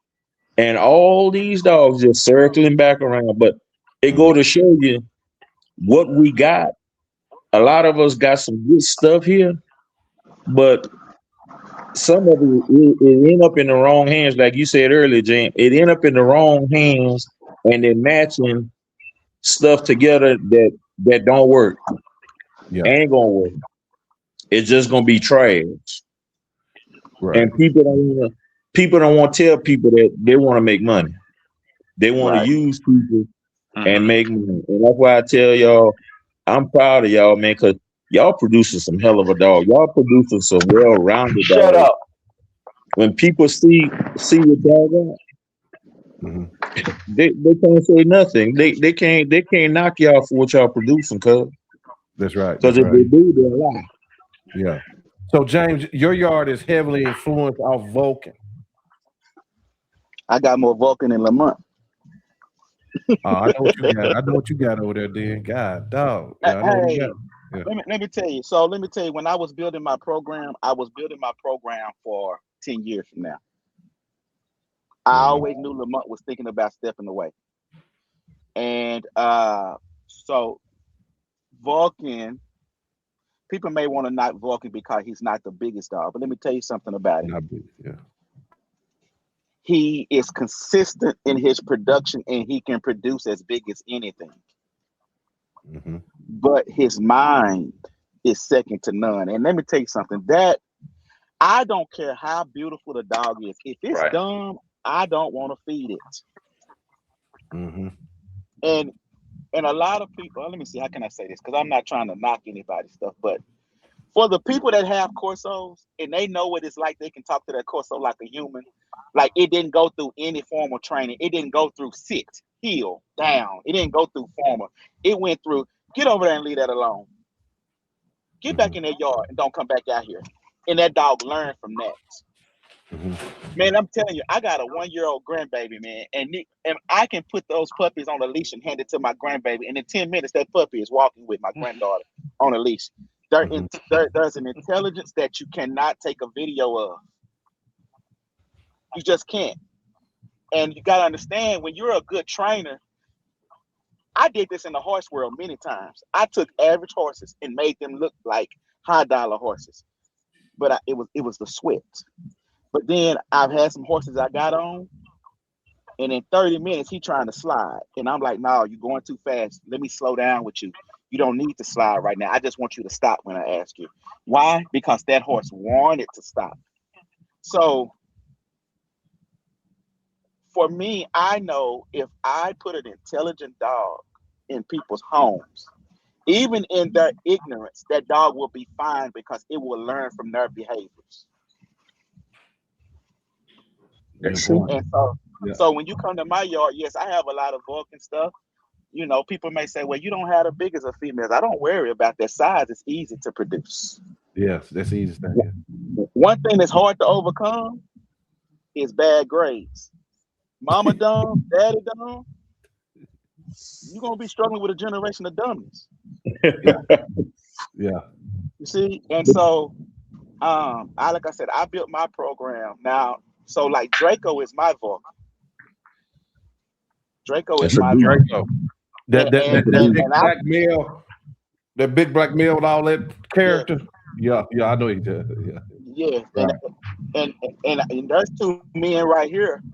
And all these dogs just circling back around. But it go to show you what we got. A lot of us got some good stuff here, but some of it end up in the wrong hands, like you said earlier, James. It end up in the wrong hands, and they're matching stuff together that don't work. Yeah. Ain't gonna work. It's just gonna be trash. Right. And people don't want to tell people that they want to make money. They want to Right. use people and Hmm. make money. And that's why I tell y'all, I'm proud of y'all, man, because y'all producing some hell of a dog. Y'all producing some well-rounded Shut dogs. up. When people see what y'all got, Hmm. they can't say nothing. They can't knock y'all for what y'all producing, That's right. because That's if they right. do, they'll lie. Yeah. So James, your yard is heavily influenced off Vulcan. I got more Vulcan than Lamont. I know what you got. I know what you got over there, then. God, dog. Yeah, I know what you got. Hey, Yeah. let me tell you. So let me tell you, when I was building my program, I was building my program for 10 years from now. I always knew Lamont was thinking about stepping away. And so Vulcan, people may want to knock Vulcan because he's not the biggest dog, but let me tell you something about him. Not big. Yeah. He is consistent in his production and he can produce as big as anything. Hmm. But his mind is second to none. And let me tell you something, that I don't care how beautiful the dog is. If it's Right. dumb, I don't want to feed it. Mm-hmm. And a lot of people, let me see, how can I say this? Because I'm not trying to knock anybody's stuff, but for the people that have Corsos and they know what it's like, they can talk to that Corso like a human. Like it didn't go through any formal training. It didn't go through sit, heel, down. It didn't go through formal. It went through, get over there and leave that alone. Get back in their yard and don't come back out here. And that dog learned from that. Mm-hmm. Man, I'm telling you, I got a 1-year-old grandbaby, man, and I can put those puppies on a leash and hand it to my grandbaby, and in 10 minutes, that puppy is walking with my granddaughter on a leash. There's an intelligence that you cannot take a video of. You just can't. And you got to understand, when you're a good trainer, I did this in the horse world many times. I took average horses and made them look like high-dollar horses, but it was the sweat. But then I've had some horses I got on, and in 30 minutes, he trying to slide. And I'm like, no, you're going too fast. Let me slow down with you. You don't need to slide right now. I just want you to stop when I ask you. Why? Because that horse wanted to stop. So for me, I know if I put an intelligent dog in people's homes, even in their ignorance, that dog will be fine because it will learn from their behaviors. And so when you come to my yard, yes, I have a lot of Vulcan stuff. You know, people may say, well, you don't have the biggest of females. I don't worry about that size. It's easy to produce. Yes, that's the easiest thing. Yeah. One thing that's hard to overcome is bad grades. Mama dumb, daddy dumb. You're going to be struggling with a generation of dummies. Yeah. You see? And so, like I said, I built my program. Now, so like Draco is my Vulcan. Draco is my Draco. That big and black male, that big black male with all that character. Yeah, I know he does. Yeah. Right. And there's two men right here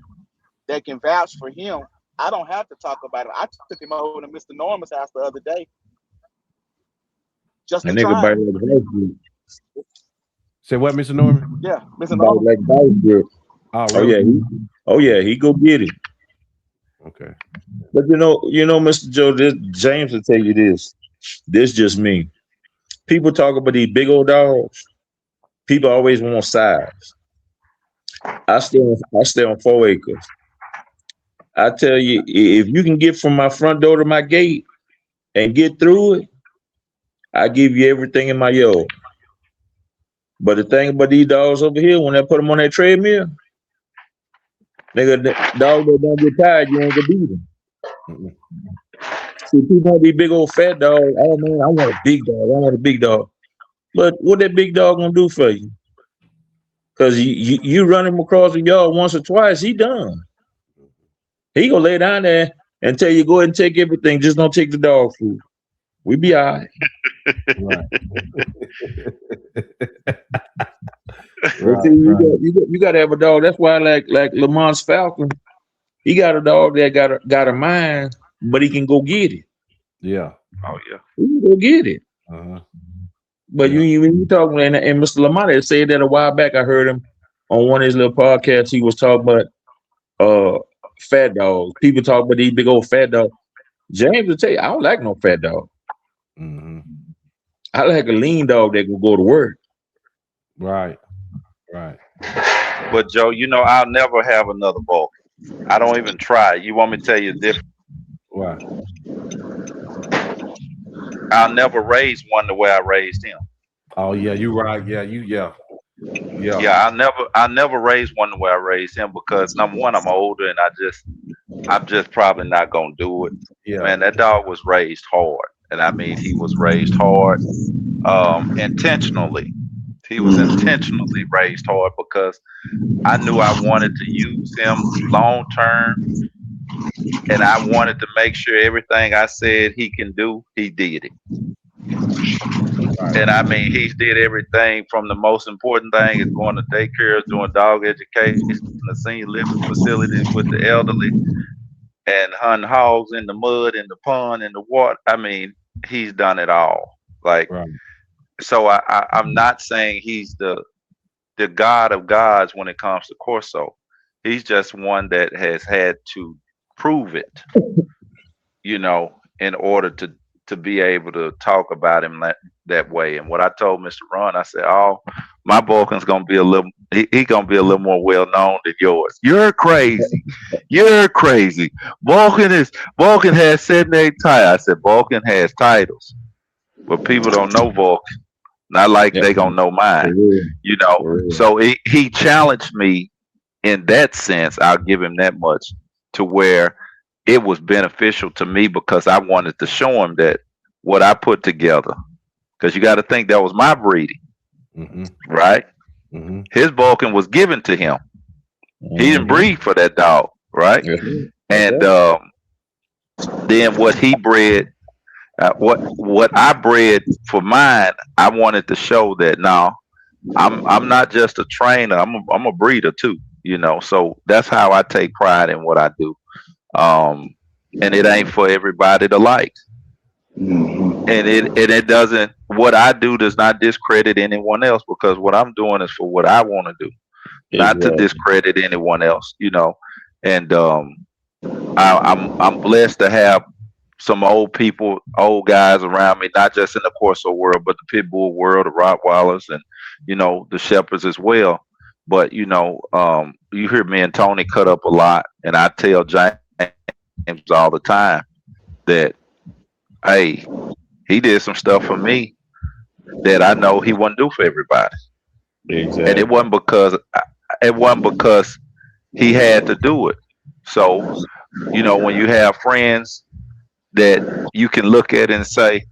that can vouch for him. I don't have to talk about it. I took him over to Mr. Norman's house the other day. Just to try. Say what, Mr. Norman? Yeah, Mr. Norman. Like oh yeah, he go get it. Okay. But you know, Mr. Joe, James will tell you this. This just me. People talk about these big old dogs. People always want size. I stay on 4 acres. I tell you, if you can get from my front door to my gate and get through it, I give you everything in my yard. But the thing about these dogs over here, when I put them on that treadmill, nigga, the dog that don't get tired, you ain't gonna beat them. Mm-hmm. See, people want these big old fat dogs. Oh man, I want a big dog. I want a big dog. But what that big dog gonna do for you? Because you run him across the yard once or twice, he done. He gonna lay down there and tell you, go ahead and take everything. Just don't take the dog food. We be all right. Right. You got to have a dog. That's why, like Lamont's Falcon, he got a dog that got a mind, but he can go get it. Yeah. Oh yeah. He can go get it. Uh-huh. But when you talking, and Mr. Lamont had said that a while back. I heard him on one of his little podcasts. He was talking about fat dogs. People talk about these big old fat dogs. James will tell you, I don't like no fat dog. Mm-hmm. I like a lean dog that can go to work. Right. But Joe, you know, I'll never have another Vulcan. I don't even try. You want me to tell you different? Why? I'll never raise one the way I raised him. Oh yeah, you're right. Yeah. Yeah, I never raised one the way I raised him because number one, I'm older and I'm just probably not gonna do it. Yeah. Man, that dog was raised hard. And I mean he was raised hard intentionally. He was intentionally raised hard because I knew I wanted to use him long term. And I wanted to make sure everything I said he can do, he did it. And I mean, he did everything from the most important thing is going to daycare, doing dog education, the senior living facilities with the elderly, and hunting hogs in the mud, in the pond, in the water. I mean, he's done it all. Like, so I'm not saying he's the the God of gods when it comes to Corso. He's just one that has had to prove it, in order to be able to talk about him that way. And what I told Mr. Ron, I said, "Oh, my Vulcan's gonna be a little. He gonna be a little more well known than yours. You're crazy. You're crazy. Vulcan has 78 titles." I said, "Vulcan has titles, but people don't know Vulcan. Not like Yeah. they gonna know mine. So he challenged me in that sense. I'll give him that much, to where it was beneficial to me because I wanted to show him that what I put together. Because you got to think that was my breeding, right? Mm-hmm. His Vulcan was given to him. He didn't breed for that dog, right? And then what he bred, what I bred for mine, I wanted to show that no, I'm not just a trainer. I'm a breeder too. So that's how I take pride in what I do. And it ain't for everybody to like. And it doesn't. What I do does not discredit anyone else, because what I'm doing is for what I want to do, not to discredit anyone else. And I'm blessed to have some old guys around me, not just in the Corso world, but the Pit Bull world, the Rottweilers, and the Shepherds as well. But you hear me and Tony cut up a lot, and I tell James all the time that, hey, he did some stuff for me that I know he wouldn't do for everybody. Exactly. And it wasn't because he had to do it. So, when you have friends that you can look at and say,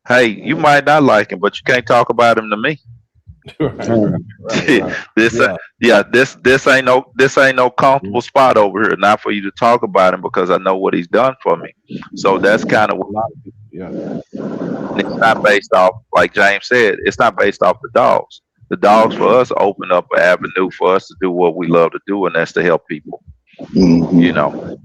hey, you might not like him, but you can't talk about him to me. Right. This ain't no comfortable spot over here, not for you to talk about him, because I know what he's done for me. So that's kind of what. It's not based off, like James said, it's not based off the dogs. The dogs for us open up an avenue for us to do what we love to do, and that's to help people. And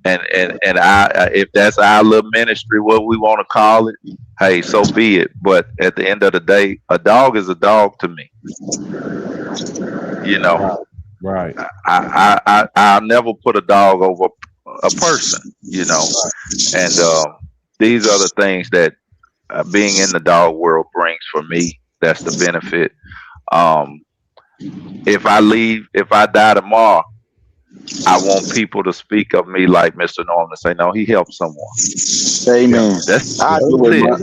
I if that's our little ministry, what we want to call it, hey, so be it. But at the end of the day, a dog is a dog to me. Right. I'll never put a dog over a person. And these are the things that being in the dog world brings for me. That's the benefit. If I die tomorrow, I want people to speak of me like Mr. Norman, say, no, he helped someone. Amen. I do it, man.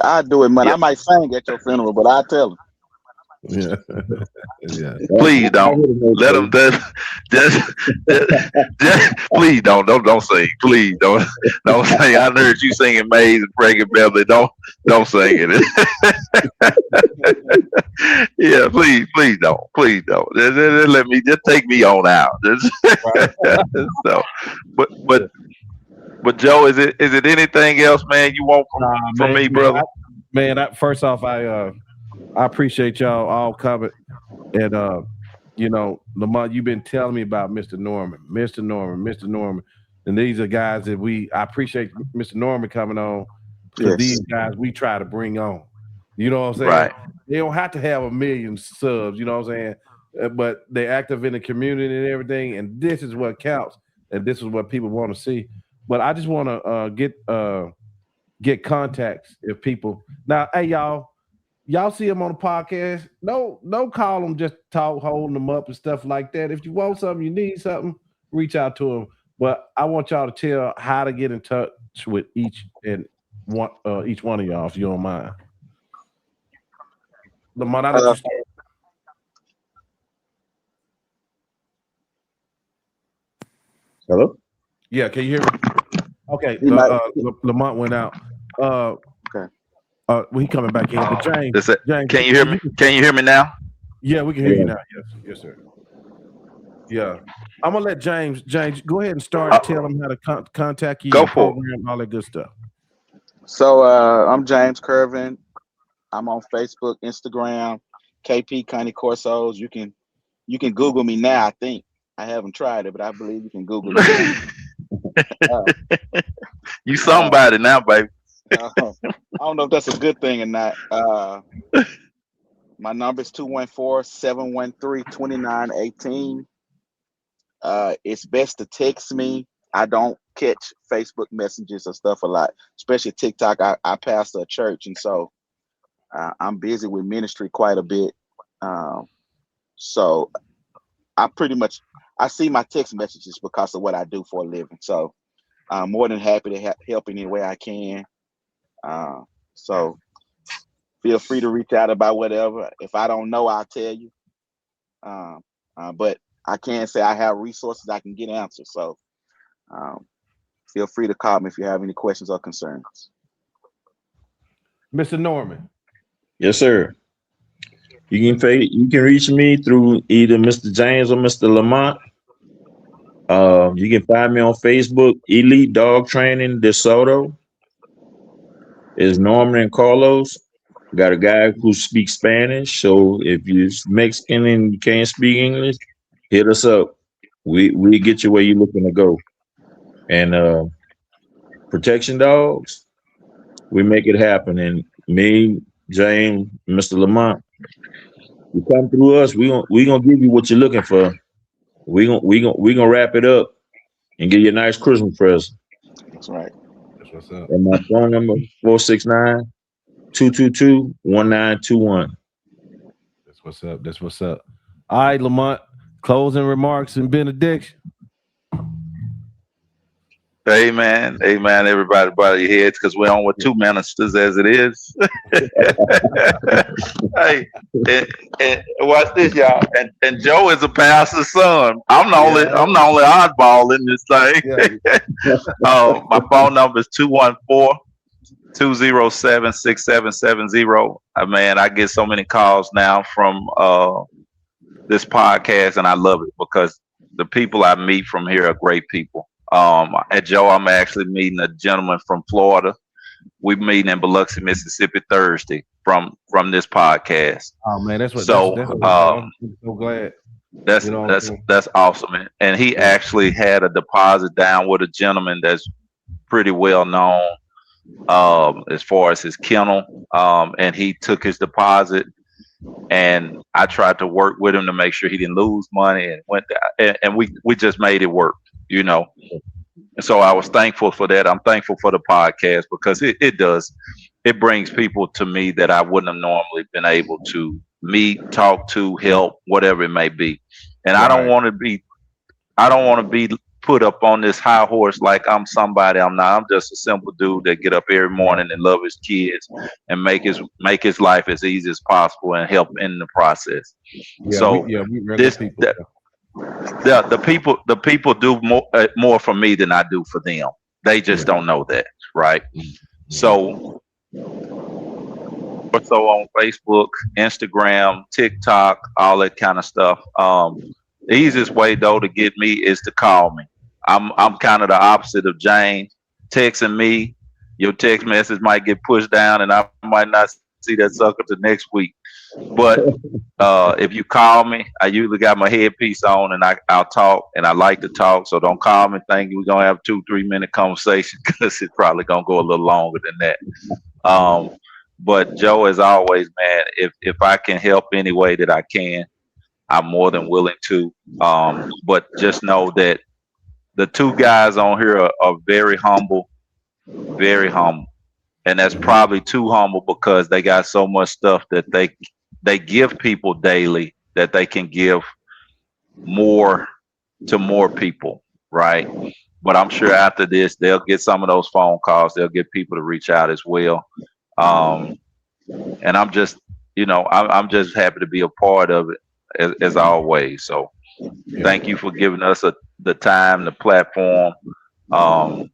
I do it, man. Yeah. I might sing at your funeral, but I tell him. Yeah. Please don't let them. Just please don't sing. Please don't sing. I heard you singing "Maze" and "Frankie Beverly." Don't sing it. Yeah, please don't. Just let me just take me on out. So, but Joe, is it anything else, man? You want from me, brother? First off, I appreciate y'all all coming, and Lamont, you've been telling me about Mr. Norman, and these are guys that I appreciate Mr. Norman coming on, because these guys we try to bring on. You know what I'm saying? Right. They don't have to have 1 million subs. You know what I'm saying? But they're active in the community and everything, and this is what counts, and this is what people want to see. But I just want to get contacts if people. Now, hey, y'all see them on the podcast. Don't call them, just holding them up and stuff like that. If you want something, you need something, reach out to them. But I want y'all to tell how to get in touch with each one of y'all, if you don't mind. Lamont, I'll let you start. Hello? Yeah, can you hear me? Okay, Lamont went out. Okay. He coming back in. But James, can you hear me? Can you hear me now? Yeah, we can hear you now. Yes, sir. Yeah, I'm gonna let James, go ahead and start. Tell him how to contact you. Go for program, all that good stuff. So I'm James Curvin. I'm on Facebook, Instagram, KP Cane Corsos. You can Google me now. I think I haven't tried it, but I believe you can Google me. You somebody now, baby. I don't know if that's a good thing or not. My number is 214-713-2918. It's best to text me. I don't catch Facebook messages or stuff a lot, especially TikTok. I pastor a church, and so I'm busy with ministry quite a bit. So I see my text messages because of what I do for a living. So I'm more than happy to help any way I can. So feel free to reach out about whatever. If I don't know, I'll tell you. But I can say I have resources I can get answers. So feel free to call me if you have any questions or concerns. Mr. Norman. Yes, sir. You can reach me through either Mr. James or Mr. Lamont. You can find me on Facebook, Elite Dog Training DeSoto. It's Norman and Carlos. Got a guy who speaks Spanish. So if you're Mexican and you can't speak English, hit us up. We get you where you're looking to go. And protection dogs, we make it happen. And me, James, Mr. Lamont, you come through us, we gonna give you what you're looking for. We gonna wrap it up and give you a nice Christmas present. That's right. That's what's up. And my phone number 469-222-1921. That's what's up. That's what's up. All right, Lamont. Closing remarks and benediction. Amen. Amen. Everybody bow your heads because we're on with two ministers as it is. Hey, and watch this, y'all. And Joe is a pastor's son. I'm the only oddball in this thing. My phone number is 214-207-6770. Man, I get so many calls now from this podcast, and I love it because the people I meet from here are great people. At Joe, I'm actually meeting a gentleman from Florida. We're meeting in Biloxi, Mississippi Thursday from this podcast. Oh man, that's what. So I'm so glad. That's awesome, and he actually had a deposit down with a gentleman that's pretty well known as far as his kennel, and he took his deposit. And I tried to work with him to make sure he didn't lose money, and we just made it work, you know. And so I was thankful for that. I'm thankful for the podcast because it brings people to me that I wouldn't have normally been able to meet, talk to, help, whatever it may be. And right. I don't want to be put up on this high horse like I'm somebody I'm not. I'm just a simple dude that get up every morning and love his kids and make his life as easy as possible and help in the process. The people do more for me than I do for them. They just don't know that, right? So on Facebook, Instagram, TikTok, all that kind of stuff. The easiest way though to get me is to call me. I'm kind of the opposite of James. Texting me, your text message might get pushed down, and I might not see that sucker till next week. But if you call me, I usually got my headpiece on, and I'll talk, and I like to talk. So don't call me thinking we're gonna have 2-3 minute conversation because it's probably gonna go a little longer than that. But Joe, as always, man, if I can help any way that I can, I'm more than willing to. But just know that the two guys on here are very humble, and that's probably too humble because they got so much stuff that they give people daily that they can give more to more people, right? But I'm sure after this they'll get some of those phone calls. They'll get people to reach out as well. And I'm just, I'm just happy to be a part of it as always. So thank you for giving us the time, the platform, to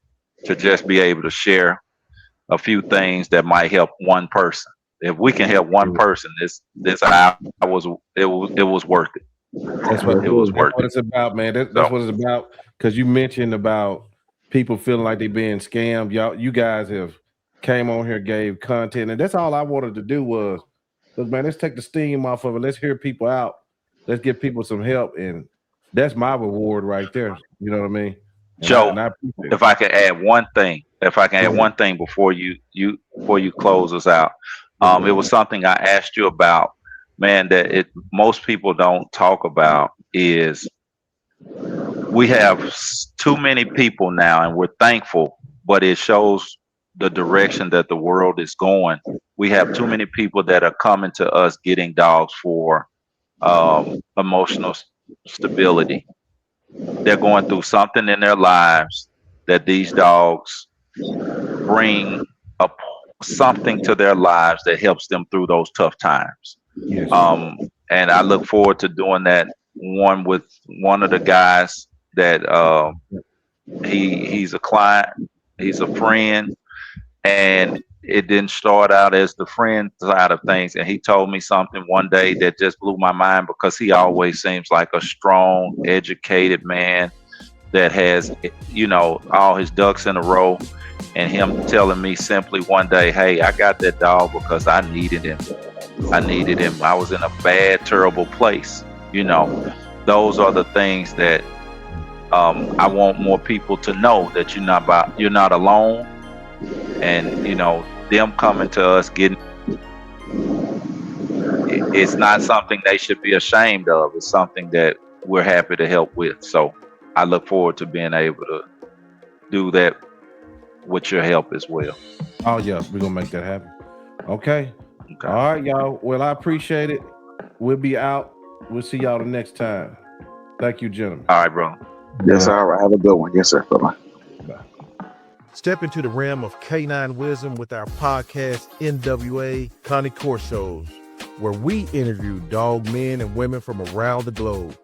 just be able to share a few things that might help one person. If we can help one person, it was worth it. That's what it's about, man. That's what it's about. Because you mentioned about people feeling like they're being scammed. You guys have came on here, gave content, and that's all I wanted to do was, look, man, let's take the steam off of it. Let's hear people out. Let's give people some help, and that's my reward right there. You know what I mean? Joe, if I can add one thing, before you close us out, it was something I asked you about man, that most people don't talk about is we have too many people now, and we're thankful, but it shows the direction that the world is going. We have too many people that are coming to us getting dogs for emotional stability. They're going through something in their lives that these dogs bring up something to their lives that helps them through those tough times. Yes. And I look forward to doing that one with one of the guys that he's a client, he's a friend, and it didn't start out as the friend side of things. And he told me something one day that just blew my mind, because he always seems like a strong, educated man that has, all his ducks in a row. And him telling me simply one day, hey, I got that dog because I needed him. I was in a bad, terrible place. Those are the things that I want more people to know, that you're not alone. And them coming to us it's not something they should be ashamed of. It's something that we're happy to help with. So I look forward to being able to do that with your help as well. Oh yes, we're gonna make that happen. Okay. All right, y'all. Well, I appreciate it. We'll be out. We'll see y'all the next time. Thank you, gentlemen. All right, bro. Yes, sir. All right. Have a good one. Yes, sir. Bye-bye. Step into the realm of canine wisdom with our podcast, NWA Cane Corsos, where we interview dog men and women from around the globe.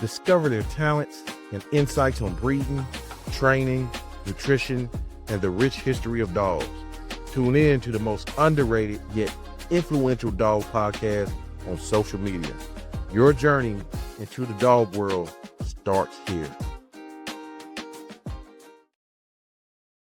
Discover their talents and insights on breeding, training, nutrition, and the rich history of dogs. Tune in to the most underrated yet influential dog podcast on social media. Your journey into the dog world starts here.